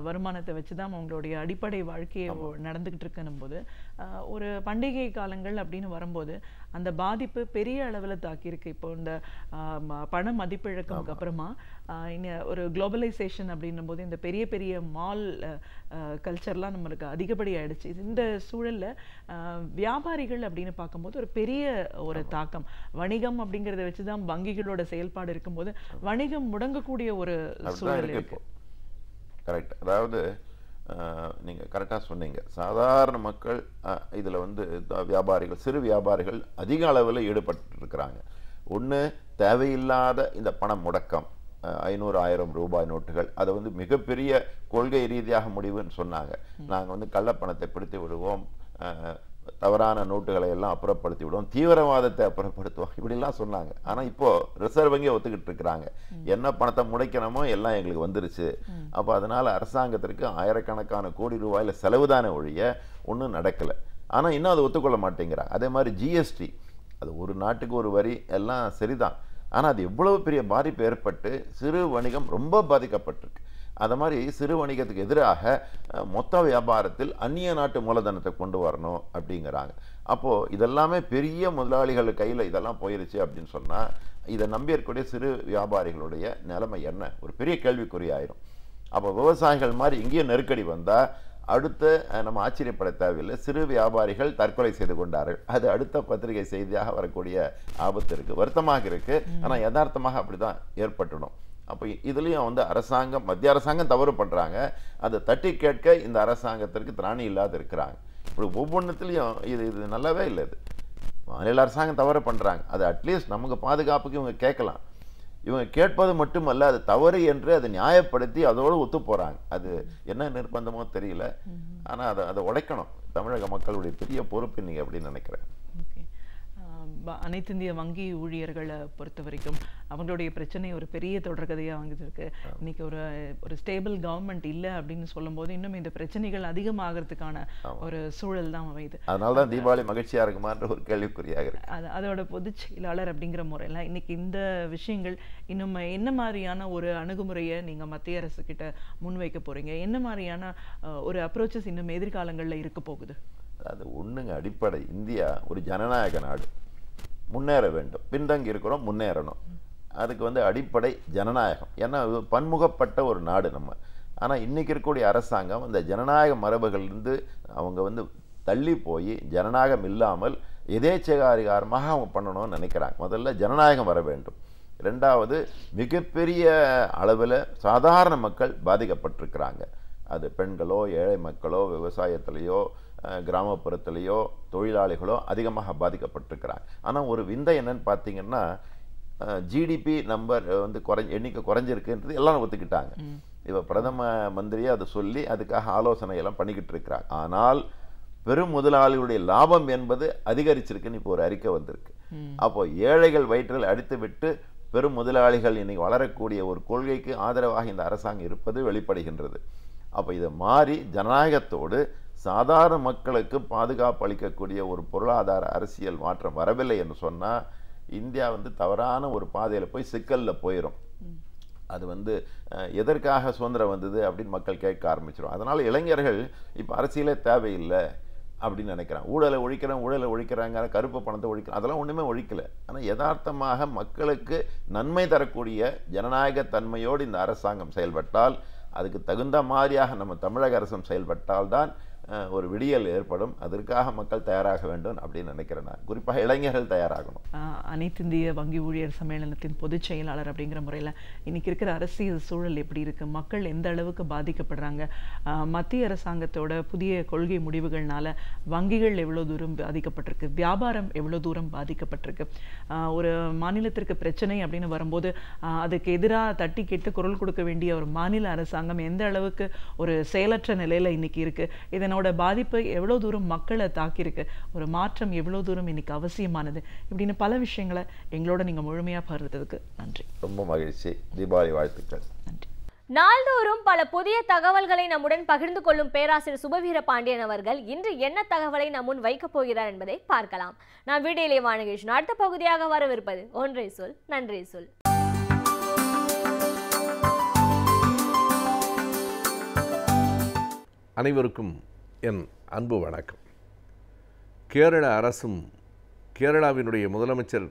வருமானத்தை வச்சு தான் அவங்களுடைய அடிப்படை வாழ்க்கையை நடந்துக்கிட்டு இருக்கணும் போது ஒரு பண்டிகை காலங்கள் அப்படின்னு வரும்போது அந்த பாதிப்பு பெரிய அளவில் தாக்கியிருக்கு. இப்போ இந்த பண மதிப்பிழக்கம்க்கு அப்புறமா ஒரு குளோபலைசேஷன் அப்படின்னும் போது இந்த பெரிய பெரிய மால் கல்ச்சர்லாம் நம்மளுக்கு அதிகப்படி ஆயிடுச்சு. இந்த சூழல்ல வியாபாரிகள் அப்படின்னு பார்க்கும்போது ஒரு பெரிய ஒரு தாக்கம். வணிகம் அப்படிங்கிறத வச்சுதான் வங்கிகளோட செயல்பாடு இருக்கும்போது வணிகம் முடங்கக்கூடிய ஒரு சூழல் இருக்கு. கரெக்ட். அதாவது நீங்க கரெக்டா சொன்னீங்க. சாதாரண மக்கள் இதுல வியாபாரிகள், சிறு வியாபாரிகள் அதிக அளவில் ஈடுபட்டு இருக்கிறாங்க. ஒன்று, தேவையில்லாத இந்த பண முடக்கம், 500,000 ரூபாய் நோட்டுகள், அதை மிகப்பெரிய கொள்கை ரீதியாக முடிவுன்னு சொன்னாங்க. நாங்கள் கள்ளப்பணத்தை பிடித்து விடுவோம், தவறான நோட்டுகளை எல்லாம் அப்புறப்படுத்தி விடுவோம், தீவிரவாதத்தை அப்புறப்படுத்துவோம், இப்படிலாம் சொன்னாங்க. ஆனால் இப்போ ரிசர்வ் வங்கியை ஒத்துக்கிட்டு இருக்கிறாங்க. என்ன பணத்தை முடைக்கணுமோ எல்லாம் எங்களுக்கு வந்துருச்சு. அப்போ அதனால அரசாங்கத்திற்கு ஆயிரக்கணக்கான கோடி ரூபாயில் செலவுதானே ஒழிய ஒன்றும் நடக்கலை. ஆனால் இன்னும் அதை ஒத்துக்கொள்ள மாட்டேங்கிறாங்க. அதே மாதிரி ஜிஎஸ்டி, அது ஒரு நாட்டுக்கு ஒரு வரி, எல்லாம் சரிதான். ஆனால் அது எவ்வளவு பெரிய பாதிப்பு ஏற்பட்டு சிறு வணிகம் ரொம்ப பாதிக்கப்பட்டிருக்கு. அது மாதிரி சிறு வணிகத்துக்கு எதிராக மொத்த வியாபாரத்தில் அந்நிய நாட்டு மூலதனத்தை கொண்டு வரணும் அப்படிங்கிறாங்க. அப்போது இதெல்லாமே பெரிய முதலாளிகள் கையில் இதெல்லாம் போயிருச்சு அப்படின்னு சொன்னால் இதை நம்பி இருக்கக்கூடிய சிறு வியாபாரிகளுடைய நிலைமை என்ன, ஒரு பெரிய கேள்விக்குறியாயிரும். அப்போ விவசாயிகள் மாதிரி இங்கேயும் நெருக்கடி வந்தால் அடுத்து நம்ம ஆச்சரியப்பட தேவையில்லை, சிறு வியாபாரிகள் தற்கொலை செய்து கொண்டார்கள். அது அடுத்த பத்திரிகை செய்தியாக வரக்கூடிய ஆபத்து இருக்குது. வருத்தமாக இருக்குது, ஆனால் யதார்த்தமாக அப்படி தான் ஏற்பட்டுடும். அப்போ இதுலேயும் அரசாங்கம், மத்திய அரசாங்கம் தவறு பண்ணுறாங்க. அதை தட்டி கேட்க இந்த அரசாங்கத்திற்கு திராணி இல்லாத இருக்கிறாங்க. இப்படி ஒவ்வொன்றுத்துலேயும் இது நல்லாவே இல்லை. இது மாநில அரசாங்கம் தவறு பண்ணுறாங்க. அது அட்லீஸ்ட் நமக்கு பாதுகாப்புக்கு இவங்க கேட்கலாம். இவங்க கேட்பது மட்டுமல்ல, அது தவறு என்று அதை நியாயப்படுத்தி அதோடு ஒத்து போகிறாங்க. அது என்ன நிர்பந்தமோ தெரியல. ஆனால் அதை உடைக்கணும். தமிழக மக்களுடைய பெரிய பொறுப்பு நீங்கள் அப்படின்னு நினைக்கிறேன். அனைத்து இந்திய வங்கி ஊழியர்களை பொறுத்த வரைக்கும் அவங்களுடைய பிரச்சனை ஒரு பெரிய தொடர்கதையாக வாங்கிட்டு இன்னைக்கு ஒரு ஸ்டேபிள் கவர்மெண்ட் இல்லை அப்படின்னு சொல்லும் போது இன்னும் இந்த பிரச்சனைகள் அதிகமாகிறதுக்கான ஒரு சூழல் தான் அமையுது. அதனால தான் தீபாவளி மகிழ்ச்சியா இருக்குமான்ற ஒரு கேள்விக்குறியாக இருக்கு. அதோட பொதுச் செயலாளர் அப்படிங்கிற முறையில் இன்னைக்கு இந்த விஷயங்கள் இன்னும் என்ன மாதிரியான ஒரு அணுகுமுறையை நீங்க மத்திய அரசு கிட்ட முன்வைக்க போறீங்க? என்ன மாதிரியான ஒரு அப்ரோச்சஸ் இன்னும் எதிர்காலங்களில் இருக்க போகுது? அது ஒண்ணுங்க, அடிப்படை இந்தியா ஒரு ஜனநாயக நாடு, முன்னேற வேண்டும். பின்தங்கி இருக்கிறோம், முன்னேறணும். அதுக்கு அடிப்படை ஜனநாயகம். ஏன்னா பன்முகப்பட்ட ஒரு நாடு நம்ம. ஆனால் இன்றைக்கி இருக்கக்கூடிய அரசாங்கம் அந்த ஜனநாயக மரபுகளிலிருந்து அவங்க தள்ளி போய் ஜனநாயகம் இல்லாமல் எதேச்சகாரிகாரமாக அவங்க பண்ணணும்னு நினைக்கிறாங்க. முதல்ல ஜனநாயகம் வர வேண்டும். ரெண்டாவது, மிகப்பெரிய அளவில் சாதாரண மக்கள் பாதிக்கப்பட்டிருக்கிறாங்க. அது பெண்களோ, ஏழை மக்களோ, விவசாயத்திலேயோ, கிராமப்புறத்திலேயோ, தொழிலாளிகளோ அதிகமாக பாதிக்கப்பட்டிருக்கிறாங்க. ஆனால் ஒரு விந்தை என்னன்னு பார்த்தீங்கன்னா, ஜிடிபி நம்பர் எண்ணிக்கை குறைஞ்சிருக்குன்றது எல்லாரும் ஒத்துக்கிட்டாங்க. இப்போ பிரதம மந்திரியே அதை சொல்லி அதுக்காக ஆலோசனை எல்லாம் பண்ணிக்கிட்டு இருக்கிறாங்க. ஆனால் பெரும் முதலாளிகளுடைய லாபம் என்பது அதிகரிச்சிருக்குன்னு இப்போ ஒரு அறிக்கை வந்திருக்கு. அப்போ ஏழைகள் வயிற்றில் அடித்து விட்டு பெரும் முதலாளிகள் இன்னைக்கு வளரக்கூடிய ஒரு கொள்கைக்கு ஆதரவாக இந்த அரசாங்கம் இருப்பது வெளிப்படுகின்றது. அப்போ இதை மாறி ஜனநாயகத்தோடு சாதாரண மக்களுக்கு பாதுகாப்பு அளிக்கக்கூடிய ஒரு பொருளாதார அரசியல் மாற்றம் வரவில்லை என்று சொன்னால் இந்தியா வந்து தவறான ஒரு பாதையில் போய் சிக்கலில் போயிடும். அது வந்து எதற்காக சுதந்திரம் வந்தது அப்படின்னு மக்கள் கேட்க ஆரம்பிச்சிடும். அதனால் இளைஞர்கள் இப்போ அரசியலே தேவையில்லை அப்படின்னு நினைக்கிறாங்க. ஊழலை ஒழிக்கிறாங்க, கருப்பு பணத்தை ஒழிக்கிறாங்க, அதெல்லாம் ஒன்றுமே ஒழிக்கலை. ஆனால் யதார்த்தமாக மக்களுக்கு நன்மை தரக்கூடிய ஜனநாயக தன்மையோடு இந்த அரசாங்கம் செயல்பட்டால், அதுக்கு தகுந்த மாதிரியாக நம்ம தமிழக அரசும் செயல்பட்டால்தான் ஒரு விடியல் ஏற்படும். அதற்காக மக்கள் தயாராக வேண்டும் அப்படின்னு நினைக்கிறேன். நான் குறிப்பாக இளைஞர்கள் தயாராகணும். அனைத்து இந்திய வங்கி ஊழியர் சம்மேளனத்தின் பொதுச் செயலாளர் அப்படிங்கிற முறையில் இன்னைக்கு இருக்கிற அரசியல் சூழல் எப்படி இருக்கு, மக்கள் எந்த அளவுக்கு பாதிக்கப்படுறாங்க, மத்திய அரசாங்கத்தோட புதிய கொள்கை முடிவுகள்னால வங்கிகள் எவ்வளோ தூரம் பாதிக்கப்பட்டிருக்கு, வியாபாரம் எவ்வளோ தூரம் பாதிக்கப்பட்டிருக்கு, ஒரு மாநிலத்திற்கு பிரச்சனை அப்படின்னு வரும்போது அதுக்கு எதிராக தட்டி கேட்டு குரல் கொடுக்க வேண்டிய ஒரு மாநில அரசாங்கம் எந்த அளவுக்கு ஒரு செயலற்ற நிலையில இன்னைக்கு இருக்கு, இதனோட பாதிப்பு எவ்வளவு தூரம் மக்களை தாக்கியிருக்கு, ஒரு மாற்றம் எவ்வளவு தூரம் இன்னைக்கு அவசியமானது, இப்படின்னு பல விஷயங்களை எங்களோட நீங்க முழுமையா பகிர்ந்ததுக்கு நன்றி. ரொம்ப மகிழ்ச்சி. தீபாவளி வாழ்த்துக்கள். நன்றி. நாள்தோறும் பல புதிய தகவல்களை நம்முடன் பகிர்ந்து கொள்ளும் பேராசிரியர் சுபவீர பாண்டியன் அவர்கள் இன்று என்ன தகவலை நம்முன் வைக்கப் போகிறார் என்பதை பார்க்கலாம். நான் வீடியோலே வாணிகேஷன். அடுத்த பகுதியாக வரவிருப்பது ஒன்றை சொல் நன்றி சொல். அனைவருக்கும் என் அன்பு வணக்கம். கேரள அரசும் கேரளாவினுடைய முதலமைச்சர்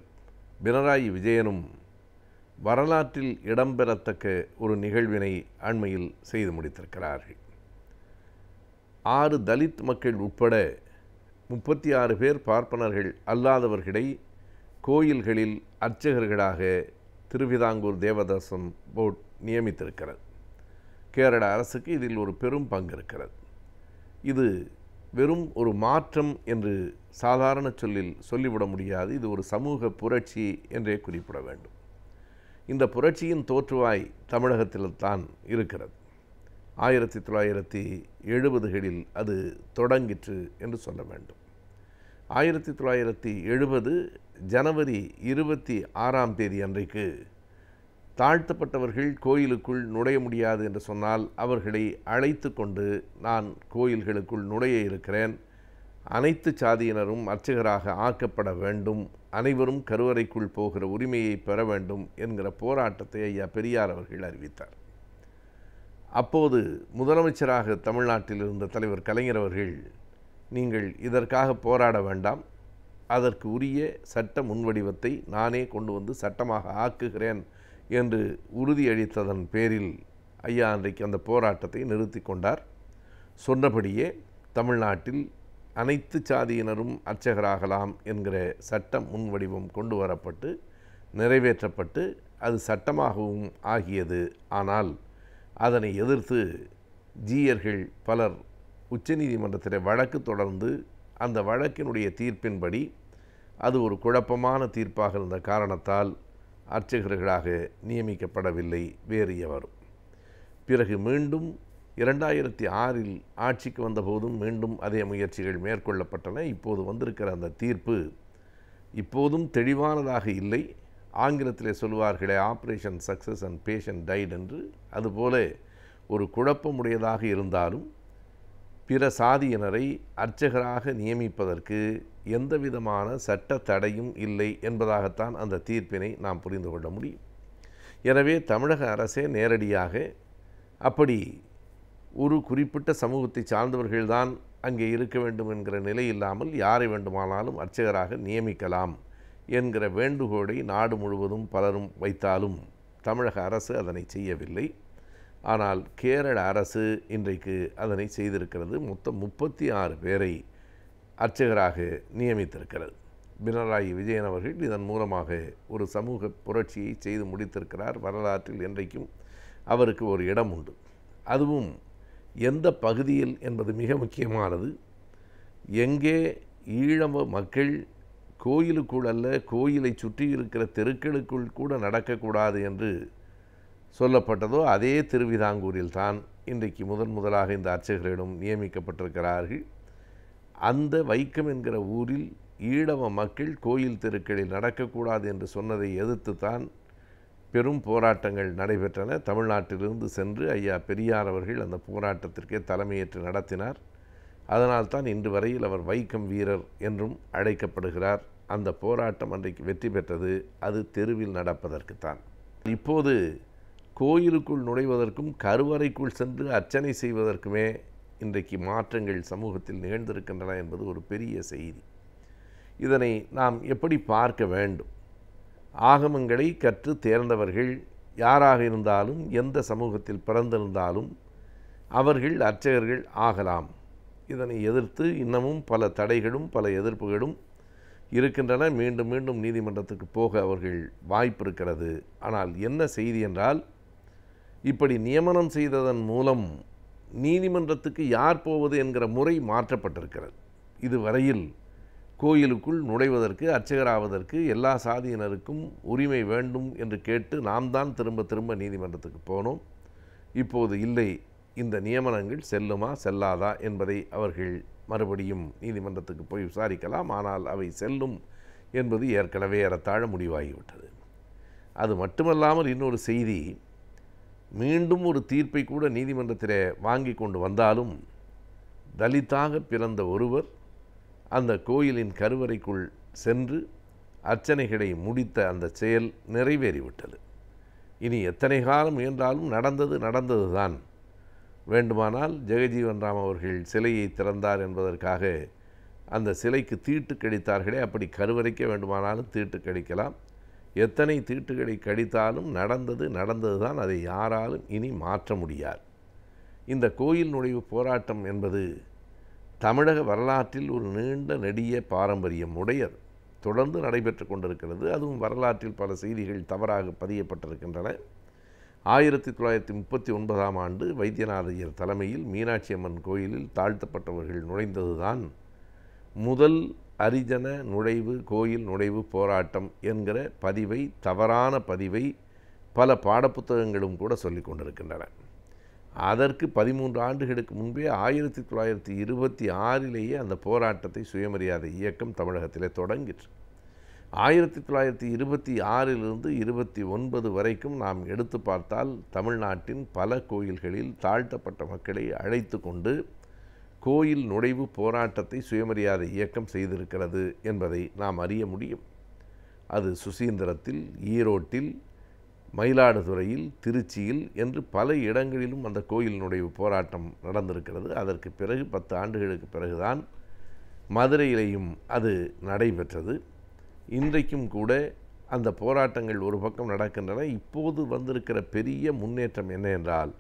பினராயி விஜயனும் வரலாற்றில் இடம்பெறத்தக்க ஒரு நிகழ்வினை அண்மையில் செய்து முடித்திருக்கிறார்கள். 6 தலித் மக்கள் உட்பட 36 பேர் பார்ப்பனர்கள் அல்லாதவர்களை கோயில்களில் அர்ச்சகர்களாக திருவிதாங்கூர் தேவதாசம் போர்டு நியமித்திருக்கிறது. கேரள அரசுக்கு இதில் ஒரு பெரும் பங்கு இருக்கிறது. இது வெறும் ஒரு மாற்றம் என்று சாதாரண சொல்லில் சொல்லிவிட முடியாது. இது ஒரு சமூக புரட்சி என்றே குறிப்பிட வேண்டும். இந்த புரட்சியின் தோற்றுவாய் தமிழகத்தில்தான் இருக்கிறது. 1970களில் அது தொடங்கிற்று என்று சொல்ல வேண்டும். 1970 ஜனவரி 26 அன்றைக்கு தாழ்த்தப்பட்டவர்கள் கோயிலுக்குள் நுழைய முடியாது என்று சொன்னால் அவர்களை அழைத்து கொண்டு நான் கோயில்களுக்குள் நுழைய இருக்கிறேன், அனைத்து சாதியினரும் அர்ச்சகராக ஆக்கப்பட வேண்டும், அனைவரும் கருவறைக்குள் போகிற உரிமையை பெற வேண்டும் என்கிற போராட்டத்தை ஐயா பெரியார் அவர்கள் அறிவித்தார். அப்போது முதலமைச்சராக தமிழ்நாட்டில் இருந்த தலைவர் கலைஞர் அவர்கள், நீங்கள் இதற்காக போராட வேண்டாம், அதற்கு உரிய சட்ட முன்வடிவத்தை நானே கொண்டு வந்து சட்டமாக ஆக்குகிறேன் என்று உறுதியளித்ததன் பேரில் ஐயா அன்றைக்கு அந்த போராட்டத்தை நிறுத்தி கொண்டார். சொன்னபடியே தமிழ்நாட்டில் அனைத்து சாதியினரும் அர்ச்சகராகலாம் என்கிற சட்ட முன்வடிவம் கொண்டு வரப்பட்டு நிறைவேற்றப்பட்டு அது சட்டமாகவும் ஆகியது. ஆனால் அதனை எதிர்த்து ஜீயர்கள் பலர் உச்சநீதிமன்றத்தில் வழக்கு தொடர்ந்து அந்த வழக்கினுடைய தீர்ப்பின்படி அது ஒரு குழப்பமான தீர்ப்பாக இருந்த காரணத்தால் அர்ச்சகர்களாக நியமிக்கப்படவில்லை வேறு எவரும். பிறகு மீண்டும் 2006 ஆட்சிக்கு வந்தபோதும் மீண்டும் அதே முயற்சிகள் மேற்கொள்ளப்பட்டன. இப்போது வந்திருக்கிற அந்த தீர்ப்பு இப்போதும் தெளிவானதாக இல்லை. ஆங்கிலத்திலே சொல்வார்களே operation success and patient died என்று, அதுபோல ஒரு குழப்பமுடையதாக இருந்தாலும் பிற சாதியினரை அர்ச்சகராக நியமிப்பதற்கு எந்த விதமான சட்ட தடையும் இல்லை என்பதாகத்தான் அந்த தீர்ப்பினை நாம் புரிந்து கொள்ள முடியும். எனவே தமிழக அரசே நேரடியாக அப்படி ஒரு குறிப்பிட்ட சமூகத்தை சார்ந்தவர்கள்தான் அங்கே இருக்க வேண்டும் என்கிற நிலை இல்லாமல் யாரை வேண்டுமானாலும் அர்ச்சகராக நியமிக்கலாம் என்கிற வேண்டுகோளை நாடு முழுவதும் பலரும் வைத்தாலும் தமிழக அரசு அதனை செய்யவில்லை. ஆனால் கேரள அரசு இன்றைக்கு அதனை செய்திருக்கிறது. மொத்தம் 36 பேரை அர்ச்சகராக நியமித்திருக்கிறது. பினராயி விஜயன் அவர்கள் இதன் மூலமாக ஒரு சமூக புரட்சியை செய்து முடித்திருக்கிறார். வரலாற்றில் என்றைக்கும் அவருக்கு ஒரு இடம் உண்டு. அதுவும் எந்த பகுதியில் என்பது மிக முக்கியமானது. எங்கே ஈழவ மக்கள் கோயிலுக்குள் அல்ல, கோயிலை சுற்றி இருக்கிற தெருக்களுக்குள் கூட நடக்கக்கூடாது என்று சொல்லப்பட்டதோ அதே திருவிதாங்கூரில் தான் இன்றைக்கு முதலாக இந்த அர்ச்சகரிடம் நியமிக்கப்பட்டிருக்கிறார்கள். அந்த வைக்கம் என்கிற ஊரில் ஈழவ மக்கள் கோயில் தெருக்களில் நடக்கக்கூடாது என்று சொன்னதை எதிர்த்து தான் பெரும் போராட்டங்கள் நடைபெற்றன. தமிழ்நாட்டிலிருந்து சென்று ஐயா பெரியார் அவர்கள் அந்த போராட்டத்திற்கே தலைமையேற்று நடத்தினார். அதனால்தான் இன்று வரையில் அவர் வைக்கம் வீரர் என்றும் அழைக்கப்படுகிறார். அந்த போராட்டம் அன்றைக்கு வெற்றி பெற்றது அது தெருவில் நடப்பதற்குத்தான். இப்போது கோயிலுக்குள் நுழைவதற்கும் கருவறைக்குள் சென்று அர்ச்சனை செய்வதற்குமே இன்றைக்கு மாற்றங்கள் சமூகத்தில் நிகழ்ந்திருக்கின்றன என்பது ஒரு பெரிய செய்தி. இதனை நாம் எப்படி பார்க்க வேண்டும்? ஆகமங்களை கற்று தேர்ந்தவர்கள் யாராக இருந்தாலும், எந்த சமூகத்தில் பிறந்திருந்தாலும் அவர்கள் அர்ச்சகர்கள் ஆகலாம். இதனை எதிர்த்து இன்னமும் பல தடைகளும் பல எதிர்ப்புகளும் இருக்கின்றன. மீண்டும் மீண்டும் நீதிமன்றத்துக்கு போக அவர்கள் வாய்ப்பு இருக்கிறது. ஆனால் என்ன செய்தி என்றால், இப்படி நியமனம் செய்ததன் மூலம் நீதிமன்றத்துக்கு யார் போவது என்கிற முறை மாற்றப்பட்டிருக்கிறது. இதுவரையில் கோயிலுக்குள் நுழைவதற்கு, அர்ச்சகராவதற்கு எல்லா சாதியினருக்கும் உரிமை வேண்டும் என்று கேட்டு நாம் தான் திரும்ப திரும்ப நீதிமன்றத்துக்கு போனோம். இப்போது இல்லை, இந்த நியமனங்கள் செல்லுமா செல்லாதா என்பதை அவர்கள் மறுபடியும் நீதிமன்றத்துக்கு போய் விசாரிக்கலாம். ஆனால் அவை செல்லும் என்பது ஏற்கனவே ஏறத்தாழ முடிவாகிவிட்டது. அது மட்டுமல்லாமல் இன்னொரு செய்தி, மீண்டும் ஒரு தீர்ப்பை கூட நீதிமன்றத்திலே வாங்கி கொண்டு வந்தாலும் தலித்தாக பிறந்த ஒருவர் அந்த கோயிலின் கருவறைக்குள் சென்று அர்ச்சனைகளை முடித்த அந்த செயல் நிறைவேறிவிட்டது. இனி எத்தனை காலம் முயன்றாலும் நடந்தது தான். வேண்டுமானால் ஜெகஜீவன் ராம் அவர்கள் சிலையை திறந்தார் என்பதற்காக அந்த சிலைக்கு தீட்டு கழித்தார்களே, அப்படி கருவறைக்கே வேண்டுமானாலும் தீட்டு கழிக்கலாம். எத்தனை தீட்டுகளை கழித்தாலும் நடந்தது தான். அதை யாராலும் இனி மாற்ற முடியாது. இந்த கோயில் நுழைவு போராட்டம் என்பது தமிழக வரலாற்றில் ஒரு நீண்ட நெடிய பாரம்பரியம் உடையது. தொடர்ந்து நடைபெற்று கொண்டிருக்கிறது. அதுவும் வரலாற்றில் பல செய்திகள் தவறாக பதியப்பட்டிருக்கின்றன. 1939ஆம் ஆண்டு வைத்தியநாதையர் தலைமையில் மீனாட்சி அம்மன் கோயிலில் தாழ்த்தப்பட்டவர்கள் நுழைந்ததுதான் முதல் அரிஜன நுழைவு கோயில் நுழைவு போராட்டம் என்கிற பதிவை, தவறான பதிவை பல பாடப்புத்தகங்களும் கூட சொல்லிக் கொண்டிருக்கின்றன. அதற்கு 13 ஆண்டுகளுக்கு முன்பே 1926லேயே அந்த போராட்டத்தை சுயமரியாதை இயக்கம் தமிழகத்திலே தொடங்கிற்று. 1926லிருந்து 29 வரைக்கும் நாம் எடுத்து பார்த்தால் தமிழ்நாட்டின் பல கோயில்களில் தாழ்த்தப்பட்ட மக்களை அழைத்து கொண்டு கோயில் நுழைவு போராட்டத்தை சுயமரியாதை இயக்கம் செய்திருக்கிறது என்பதை நாம் அறிய முடியும். அது சுசீந்திரத்தில், ஈரோட்டில், மயிலாடுதுறையில், திருச்சியில் என்று பல இடங்களிலும் அந்த கோயில் நுழைவு போராட்டம் நடந்திருக்கிறது. அதற்கு பிறகு 10 ஆண்டுகளுக்கு பிறகுதான் மதுரையிலேயும் அது நடைபெற்றது. இன்றைக்கும் கூட அந்த போராட்டங்கள் ஒரு பக்கம் நடக்கின்றன. இப்போது வந்திருக்கிற பெரிய முன்னேற்றம் என்ன என்றால்,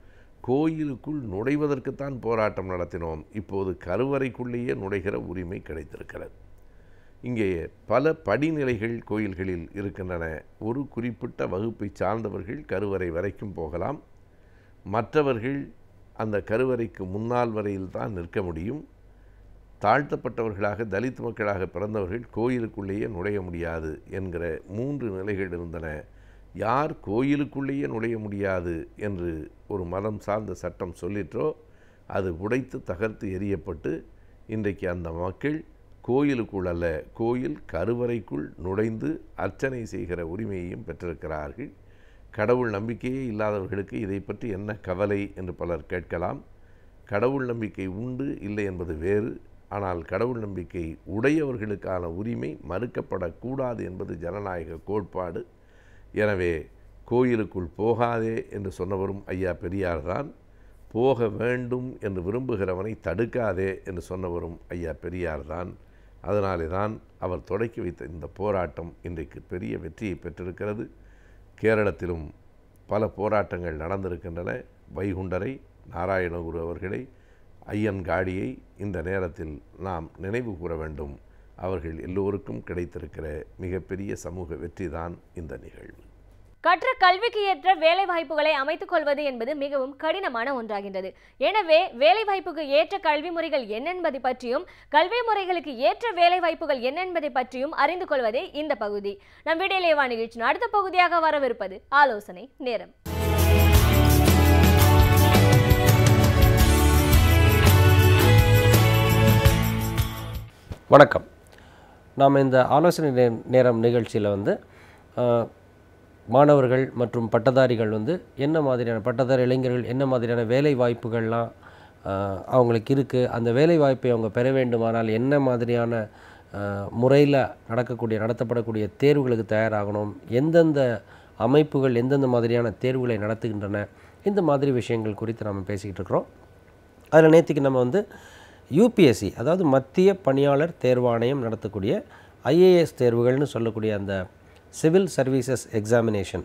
கோயிலுக்குள் நுழைவதற்குத்தான் போராட்டம் நடத்தினோம், இப்போது கருவறைக்குள்ளேயே நுழைகிற உரிமை கிடைத்திருக்கிறது. இங்கே பல படிநிலைகள் கோயில்களில் இருக்கின்றன. ஒரு குறிப்பிட்ட வகுப்பை சார்ந்தவர்கள் கருவறை வரைக்கும் போகலாம். மற்றவர்கள் அந்த கருவறைக்கு முன்னால் வரையில் தான் நிற்க முடியும். தாழ்த்தப்பட்டவர்களாக, தலித் மக்களாக பிறந்தவர்கள் கோயிலுக்குள்ளேயே நுழைய முடியாது என்கிற 3 நிலைகள் இருந்தன. யார் கோயிலுக்குள்ளேயே நுழைய முடியாது என்று ஒரு மதம் சார்ந்த சட்டம் சொல்லிற்றோ அது உடைத்து தகர்த்து எறியப்பட்டு இன்றைக்கு அந்த மக்கள் கோயிலுக்குள் அல்ல, கோயில் கருவறைக்குள் நுழைந்து அர்ச்சனை செய்கிற உரிமையையும் பெற்றிருக்கிறார்கள். கடவுள் நம்பிக்கையே இல்லாதவர்களுக்கு இதை பற்றி என்ன கவலை என்று பலர் கேட்கலாம். கடவுள் நம்பிக்கை உண்டு இல்லை என்பது வேறு. ஆனால் கடவுள் நம்பிக்கை உடையவர்களுக்கான உரிமை மறுக்கப்படக்கூடாது என்பது ஜனநாயக கோட்பாடு. எனவே கோயிலுக்குள் போகாதே என்று சொன்னவரும் ஐயா பெரியார் தான். போக வேண்டும் என்று விரும்புகிறவனை தடுக்காதே என்று சொன்னவரும் ஐயா பெரியார் தான். அதனாலே தான் அவர் தொடக்கி வைத்த இந்த போராட்டம் இன்றைக்கு பெரிய வெற்றியை பெற்றிருக்கிறது. கேரளத்திலும் பல போராட்டங்கள் நடந்திருக்கின்றன. வைகுண்டரை, நாராயணகுரு அவர்களை, ஐயன்காடியை இந்த நேரத்தில் நாம் நினைவு கூற வேண்டும். அவர்கள் எல்லோருக்கும் கிடைத்திருக்கிற மிகப்பெரிய சமூக வெற்றிதான் இந்த நிகழ்வு. கற்ற கல்விக்கு ஏற்ற வேலை வாய்ப்புகளை அமைத்துக் கொள்வது என்பது மிகவும் கடினமான ஒன்றாகின்றது. எனவே வேலை வாய்ப்புக்கு ஏற்ற கல்வி முறைகள் என்னென்பதை பற்றியும், கல்வி முறைகளுக்கு ஏற்ற வேலை வாய்ப்புகள் என்னென்பதை பற்றியும் அறிந்து கொள்வதே இந்த பகுதி. நம் வீடியோலேவா நிகழ்ச்சியின் அடுத்த பகுதியாக வரவிருப்பது ஆலோசனை நேரம். வணக்கம். நாம் இந்த ஆலோசனை நேரம் நிகழ்ச்சியில் மாணவர்கள் மற்றும் பட்டதாரிகள் என்ன மாதிரியான பட்டதாரி இளைஞர்கள் என்ன மாதிரியான வேலை வாய்ப்புகள்லாம் அவங்களுக்கு இருக்குது, அந்த வேலைவாய்ப்பை அவங்க பெற வேண்டுமானால் என்ன மாதிரியான முறையில் நடத்தப்படக்கூடிய தேர்வுகளுக்கு தயாராகணும், எந்தெந்த அமைப்புகள் எந்தெந்த மாதிரியான தேர்வுகளை நடத்துகின்றன, இந்த மாதிரி விஷயங்கள் குறித்து நம்ம பேசிக்கிட்டு இருக்கிறோம். அதில் நேற்றுக்கு நம்ம வந்து யூபிஎஸ்சி, அதாவது மத்திய பணியாளர் தேர்வாணையம் நடத்தக்கூடிய ஐஏஎஸ் தேர்வுகள்னு சொல்லக்கூடிய அந்த சிவில் சர்வீசஸ் எக்ஸாமினேஷன்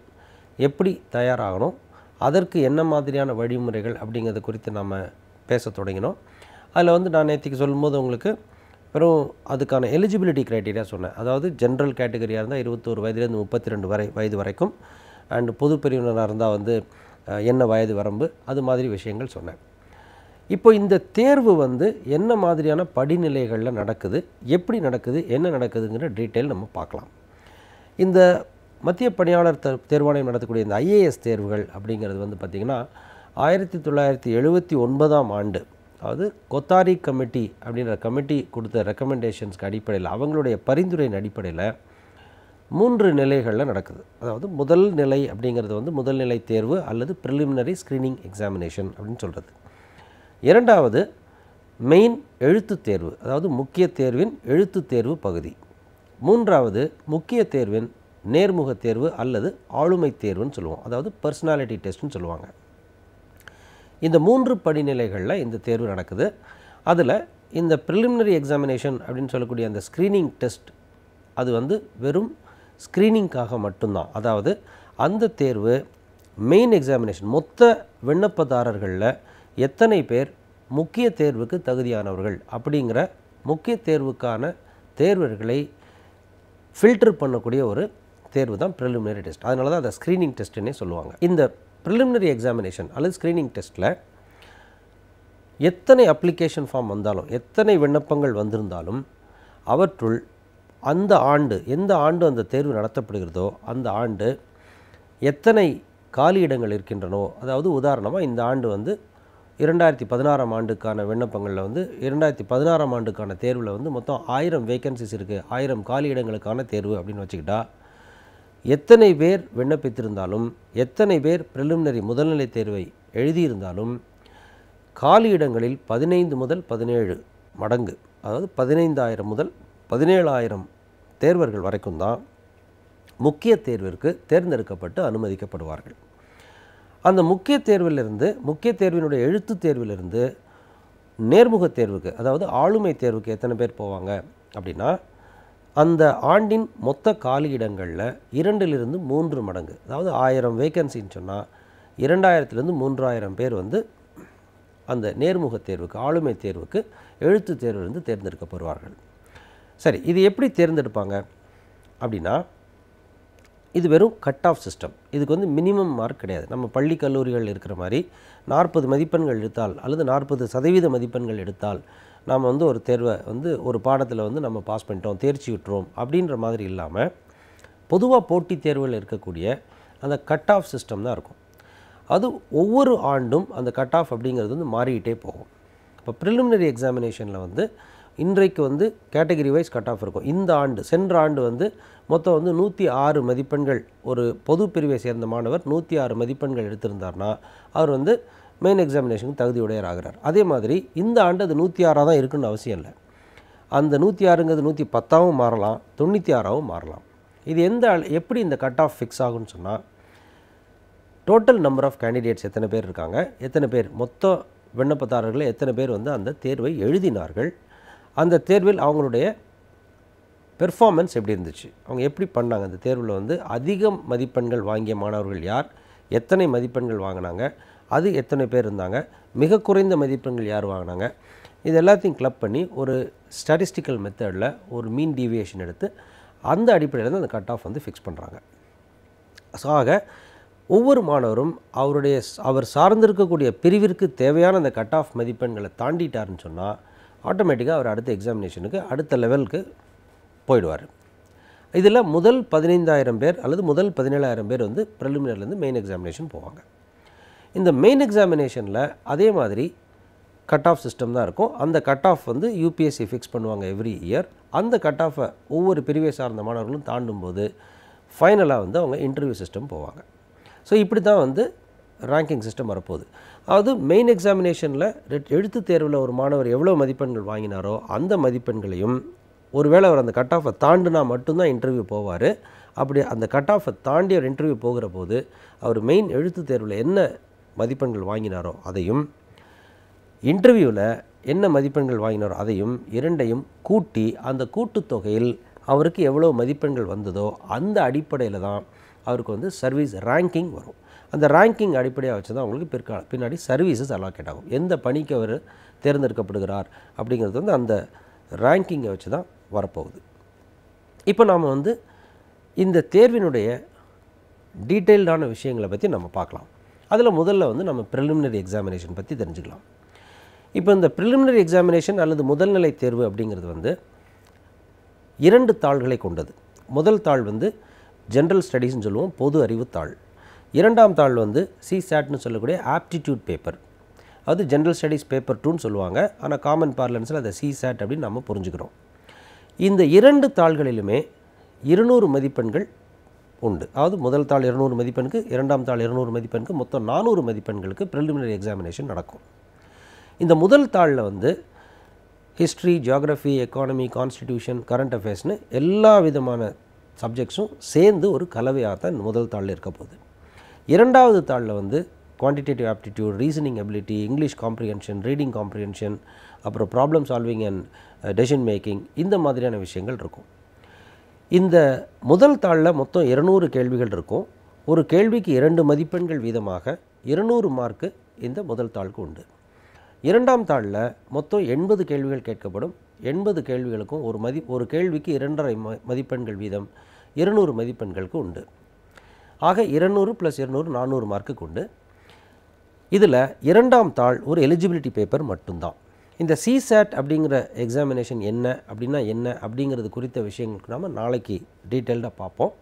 எப்படி தயாராகணும், அதற்கு என்ன மாதிரியான வழிமுறைகள் அப்படிங்கிறது குறித்து நம்ம பேச தொடங்கினோம். அதில் வந்து நான் நேற்றுக்கு சொல்லும்போது உங்களுக்கு வெறும் அதுக்கான எலிஜிபிலிட்டி க்ரைட்டீரியா சொன்னேன். அதாவது ஜென்ரல் கேட்டகரியாக இருந்தால் 21 வயதுலேருந்து 32 வயது வரைக்கும், அண்டு பொது பிரிவினராக இருந்தால் வந்து என்ன வயது வரம்பு, அது மாதிரி விஷயங்கள் சொன்னேன். இப்போ இந்த தேர்வு வந்து என்ன மாதிரியான படிநிலைகளில் நடக்குது, எப்படி நடக்குது, என்ன நடக்குதுங்கிற டீட்டெயில் நம்ம பார்க்கலாம். இந்த மத்திய பணியாளர் தேர்வாணையம் நடத்தக்கூடிய இந்த ஐஏஎஸ் தேர்வுகள் அப்படிங்கிறது வந்து பார்த்திங்கன்னா 1979ஆம் ஆண்டு, அதாவது கொத்தாரி கமிட்டி அப்படின்ற கமிட்டி கொடுத்த ரெக்கமெண்டேஷன்ஸ்க்கு அடிப்படையில், அவங்களுடைய பரிந்துரையின் அடிப்படையில் 3 நிலைகளில் நடக்குது. அதாவது முதல் நிலை அப்படிங்கிறது வந்து முதல் நிலை தேர்வு அல்லது ப்ரிலிமினரி ஸ்க்ரீனிங் எக்ஸாமினேஷன் அப்படின்னு சொல்கிறது. இரண்டாவது மெயின் எழுத்து தேர்வு, அதாவது முக்கிய தேர்வின் எழுத்து தேர்வு பகுதி. மூன்றாவது முக்கிய தேர்வின் நேர்முக தேர்வு அல்லது ஆளுமை தேர்வுன்னு சொல்லுவோம், அதாவது பர்சனாலிட்டி டெஸ்ட்னு சொல்லுவாங்க. இந்த 3 படிநிலைகளில் இந்த தேர்வு நடக்குது. அதில் இந்த ப்ரிலிமினரி எக்ஸாமினேஷன் அப்படின்னு சொல்லக்கூடிய அந்த ஸ்க்ரீனிங் டெஸ்ட், அது வந்து வெறும் ஸ்க்ரீனிங்காக மட்டும்தான். அதாவது அந்த தேர்வு மெயின் எக்ஸாமினேஷன், மொத்த விண்ணப்பதாரர்களில் எத்தனை பேர் முக்கிய தேர்வுக்கு தகுதியானவர்கள் அப்படிங்கிற முக்கிய தேர்வுக்கான தேர்வர்களை ஃபில்டர் பண்ணக்கூடிய ஒரு தேர்வு தான் ப்ரிலிமினரி டெஸ்ட். அதனால தான் அதை ஸ்க்ரீனிங் டெஸ்ட்டுன்னே சொல்லுவாங்க. இந்த ப்ரிலிமினரி எக்ஸாமினேஷன் அல்லது ஸ்க்ரீனிங் டெஸ்ட்டில் எத்தனை அப்ளிகேஷன் ஃபார்ம் வந்தாலும், எத்தனை விண்ணப்பங்கள் வந்திருந்தாலும், அவற்றுள் அந்த ஆண்டு, எந்த ஆண்டு அந்த தேர்வு நடத்தப்படுகிறதோ அந்த ஆண்டு எத்தனை காலி இடங்கள் இருக்கின்றனோ, அதாவது உதாரணமாக இந்த ஆண்டு வந்து 2016ஆம் ஆண்டுக்கான விண்ணப்பங்களில் வந்து 2016ஆம் ஆண்டுக்கான தேர்வில் வந்து மொத்தம் 1000 வேக்கன்சிஸ் இருக்குது, 1000 காலி இடங்களுக்கான தேர்வு அப்படின்னு வச்சுக்கிட்டா, எத்தனை பேர் விண்ணப்பித்திருந்தாலும், எத்தனை பேர் ப்ரிலிமினரி முதல்நிலை தேர்வை எழுதியிருந்தாலும், காலி இடங்களில் 15 முதல் 17 மடங்கு, அதாவது 15000 முதல் 17000 தேர்வர்கள் வரைக்கும் தான் முக்கிய தேர்விற்கு தேர்ந்தெடுக்கப்பட்டு அனுமதிக்கப்படுவார்கள். அந்த முக்கிய தேர்விலிருந்து, முக்கிய தேர்வினுடைய எழுத்து தேர்விலிருந்து நேர்முக தேர்வுக்கு, அதாவது ஆளுமை தேர்வுக்கு எத்தனை பேர் போவாங்க அப்படின்னா, அந்த ஆண்டின் மொத்த காலி இடங்களில் 2லிருந்து 3 மடங்கு, அதாவது 1000 வேக்கன்சின்னு சொன்னால் 2000லேருந்து 3000 பேர் வந்து அந்த நேர்முக தேர்வுக்கு, ஆளுமை தேர்வுக்கு எழுத்து தேர்விலிருந்து தேர்ந்தெடுக்கப்படுவார்கள். சரி, இது எப்படி தேர்ந்தெடுப்பாங்க அப்படின்னா, இது வெறும் கட் ஆஃப் சிஸ்டம். இதுக்கு வந்து மினிமம் மார்க் கிடையாது. நம்ம பள்ளி கல்லூரிகள் இருக்கிற மாதிரி 40 மதிப்பெண்கள் எடுத்தால் அல்லது 40% மதிப்பெண்கள் எடுத்தால் நாம் வந்து ஒரு தேர்வை வந்து ஒரு பாடத்தில் வந்து நம்ம பாஸ் பண்ணிட்டோம், தேர்ச்சி விட்டுறோம் அப்படின்ற மாதிரி இல்லாமல், பொதுவாக போட்டித் தேர்வுகள் இருக்கக்கூடிய அந்த கட் ஆஃப் சிஸ்டம் தான் இருக்கும். அது ஒவ்வொரு ஆண்டும் அந்த கட் ஆஃப் அப்படிங்கிறது வந்து மாறிக்கிட்டே போகும். இப்போ ப்ரிலிமினரி எக்ஸாமினேஷனில் வந்து இன்றைக்கு வந்து கேட்டகரி வைஸ் கட் ஆஃப் இருக்கும். இந்த ஆண்டு, சென்ற ஆண்டு வந்து மொத்தம் வந்து 106 மதிப்பெண்கள், ஒரு பொது பிரிவை சேர்ந்த மாணவர் 106 மதிப்பெண்கள் எடுத்திருந்தார்னா அவர் வந்து மெயின் எக்ஸாமினேஷனுக்கு தகுதியுடையர் ஆகிறார். அதே மாதிரி இந்த ஆண்டு அது 106 தான் இருக்குன்னு அவசியம் இல்லை. அந்த 106ங்கிறது 110ஆகவும் மாறலாம், 96ஆகவும் மாறலாம். இது எப்படி இந்த கட் ஆஃப் ஃபிக்ஸ் ஆகும்னு சொன்னால், டோட்டல் நம்பர் ஆஃப் கேண்டிடேட்ஸ் எத்தனை பேர் இருக்காங்க, எத்தனை பேர் மொத்த விண்ணப்பதாரர்கள் எத்தனை பேர் வந்து அந்த தேர்வை எழுதினார்கள், அந்த தேர்வில் அவங்களுடைய பெர்ஃபார்மன்ஸ் எப்படி இருந்துச்சு, அவங்க எப்படி பண்ணாங்க, அந்த தேர்வில் வந்து அதிக மதிப்பெண்கள் வாங்கிய மாணவர்கள் யார், எத்தனை மதிப்பெண்கள் வாங்கினாங்க, அது எத்தனை பேர் இருந்தாங்க, மிக குறைந்த மதிப்பெண்கள் யார் வாங்கினாங்க, இது எல்லாத்தையும் கிளப் பண்ணி ஒரு ஸ்டாட்டிஸ்டிக்கல் மெத்தடில் ஒரு மீன் டீவியேஷன் எடுத்து அந்த அடிப்படையில் தான் அந்த கட் ஆஃப் வந்து ஃபிக்ஸ் பண்ணுறாங்க. ஸோ ஆக ஒவ்வொரு மாணவரும் அவர் சார்ந்திருக்கக்கூடிய பிரிவிற்கு தேவையான அந்த கட் ஆஃப் மதிப்பெண்களை தாண்டிட்டாருன்னு சொன்னால் ஆட்டோமேட்டிக்காக அவர் அடுத்த எக்ஸாமினேஷனுக்கு அடுத்த லெவலுக்கு போயிடுவார். இதில் முதல் 15000 பேர் அல்லது முதல் 17000 பேர் வந்து ப்ரிலிமினரிலேருந்து மெயின் எக்ஸாமினேஷன் போவாங்க. இந்த மெயின் எக்ஸாமினேஷனில் அதே மாதிரி கட் ஆஃப் சிஸ்டம் தான் இருக்கும். அந்த கட் ஆஃப் வந்து யூபிஎஸ்சி ஃபிக்ஸ் பண்ணுவாங்க எவ்ரி இயர். அந்த கட் ஆஃபை ஒவ்வொரு பிரிவை சார்ந்த மாணவர்களும் தாண்டும் போது ஃபைனலாக வந்து அவங்க இன்டர்வியூ சிஸ்டம் போவாங்க. ஸோ இப்படி தான் வந்து ரேங்கிங் சிஸ்டம் வரப்போகுது. அதாவது மெயின் எக்ஸாமினேஷனில் எழுத்துத் தேர்வில் ஒரு மாணவர் எவ்வளோ மதிப்பெண்கள் வாங்கினாரோ அந்த மதிப்பெண்களையும் ஒருவேளை அவர் அந்த கட் ஆஃபை தாண்டினா மட்டும்தான் இன்டர்வியூ போவார். அப்படி அந்த கட் ஆஃபை தாண்டி அவர் இன்டர்வியூ போகிற போது அவர் மெயின் எழுத்துத் தேர்வில் என்ன மதிப்பெண்கள் வாங்கினாரோ அதையும், இன்டர்வியூவில் என்ன மதிப்பெண்கள் வாங்கினாரோ அதையும், இரண்டையும் கூட்டி அந்த கூட்டுத்தொகையில் அவருக்கு எவ்வளோ மதிப்பெண்கள் வந்ததோ அந்த அடிப்படையில் தான் அவருக்கு வந்து சர்வீஸ் ரேங்கிங் வரும். அந்த ரேங்கிங் அடிப்படையாக வச்சு தான் அவங்களுக்கு பின்னாடி சர்வீசஸ் அலாக்கேட் ஆகும். எந்த பணிக்கு அவர் தேர்ந்தெடுக்கப்படுகிறார் அப்படிங்கிறது வந்து அந்த ரேங்கிங்கை வச்சு தான் வரப்போகுது. இப்போ நாம் வந்து இந்த தேர்வினுடைய டீட்டெயில்டான விஷயங்களை பற்றி நம்ம பார்க்கலாம். அதில் முதல்ல வந்து நம்ம ப்ரிலிமினரி எக்ஸாமினேஷன் பற்றி தெரிஞ்சுக்கலாம். இப்போ இந்த ப்ரிலிமினரி எக்ஸாமினேஷன் அல்லது முதல்நிலை தேர்வு அப்படிங்கிறது வந்து 2 தாள்களை கொண்டது. முதல் தாள் வந்து ஜென்ரல் ஸ்டடீஸ்னு சொல்லுவோம், பொது அறிவு தாள். இரண்டாம் தாள் வந்து சிசாட்னு சொல்லக்கூடிய ஆப்டிடியூட் பேப்பர். அது ஜென்ரல் ஸ்டடீஸ் பேப்பர் 2ன்னு சொல்லுவாங்க. ஆனால் காமன் பார்லன்ஸில் அதை சிசாட் அப்படின்னு நம்ம புரிஞ்சுக்கிறோம். இந்த 2 தாள்களிலுமே 200 மதிப்பெண்கள் உண்டு. அதாவது முதல் தாள் 200 மதிப்பெண்ணுக்கு, இரண்டாம் தாள் 200 மதிப்பெண்ணுக்கு, மொத்தம் 400 மதிப்பெண்களுக்கு ப்ரிலிமினரி எக்ஸாமினேஷன் நடக்கும். இந்த முதல் தாளில் வந்து history, geography, economy, constitution, current அஃபேர்ஸ்னு எல்லா விதமான சப்ஜெக்ட்ஸும் சேர்ந்து ஒரு கலவையாக தான் இந்த முதல் தாளில் இருக்க போகுது. இரண்டாவது தாளில் வந்து quantitative aptitude, reasoning ability, English comprehension, reading comprehension, அப்புறம் problem solving and decision making, இந்த மாதிரியான விஷயங்கள் இருக்கும். இந்த முதல் தாளில் மொத்தம் 200 கேள்விகள் இருக்கும். ஒரு கேள்விக்கு 2 மதிப்பெண்கள் வீதமாக 200 மார்க்கு இந்த முதல் தாளுக்கு உண்டு. இரண்டாம் தாளில் மொத்தம் 80 கேள்விகள் கேட்கப்படும். 80 கேள்விகளுக்கும் ஒரு கேள்விக்கு 2.5 மதிப்பெண்கள் வீதம் 200 மதிப்பெண்களுக்கு உண்டு. ஆக 200 + 200 400 மார்க்குக்கு உண்டு. இதில் இரண்டாம் தாள் ஒரு எலிஜிபிலிட்டி பேப்பர் மட்டும்தான். இந்த சிசாட் அப்படிங்கிற எக்ஸாமினேஷன் என்ன அப்படிங்கிறது குறித்த விஷயங்களுக்கு நாம் நாளைக்கு டீட்டெயில்டாக பார்ப்போம்.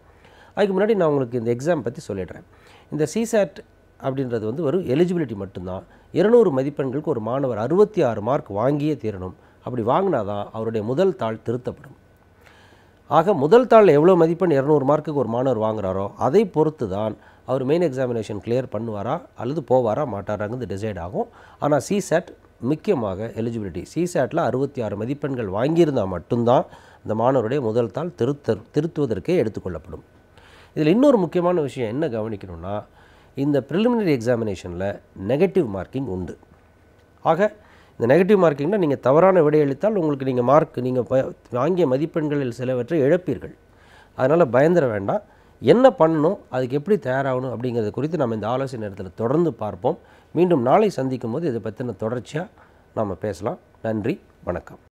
அதுக்கு முன்னாடி நான் உங்களுக்கு இந்த எக்ஸாம் பற்றி சொல்லிடுறேன். இந்த சிசாட் அப்படின்றது வந்து ஒரு எலிஜிபிலிட்டி மட்டும்தான். 200 மதிப்பெண்களுக்கு ஒரு மாணவர் 66 மார்க் வாங்கியே தீரணும். அப்படி வாங்கினா தான் அவருடைய முதல் தாள் திருத்தப்படும். ஆக முதல் தாளில் எவ்வளோ மதிப்பெண் 200 மார்க்குக்கு ஒரு மாணவர் வாங்குறாரோ அதை பொறுத்து தான் அவர் மெயின் எக்ஸாமினேஷன் கிளியர் பண்ணுவாரா அல்லது போவாரா மாட்டாராங்கிறது டிசைட் ஆகும். ஆனால் சிசாட் முக்கியமாக எலிஜிபிலிட்டி, சிசாட்டில் 66 மதிப்பெண்கள் வாங்கியிருந்தால் மட்டும்தான் அந்த மாணவருடைய முதல் தாள் திருத்துவதற்கே எடுத்துக்கொள்ளப்படும். இதில் இன்னொரு முக்கியமான விஷயம் என்ன கவனிக்கணும்னா, இந்த ப்ரிலிமினரி எக்ஸாமினேஷனில் நெகட்டிவ் மார்க்கிங் உண்டு. ஆக இந்த நெகட்டிவ் மார்க்கிங்னால் நீங்கள் தவறான விடையளித்தால் உங்களுக்கு நீங்கள் வாங்கிய மதிப்பெண்களில் சிலவற்றை இழப்பீர்கள். அதனால் பயந்துட வேண்டாம். என்ன பண்ணணும், அதுக்கு எப்படி தயாராகணும் அப்படிங்கிறது குறித்து நம்ம இந்த ஆலோசனை நேரத்தில் தொடர்ந்து பார்ப்போம். மீண்டும் நாளை சந்திக்கும் போது இதை பற்றின தொடர்ச்சியாக நாம் பேசலாம். நன்றி, வணக்கம்.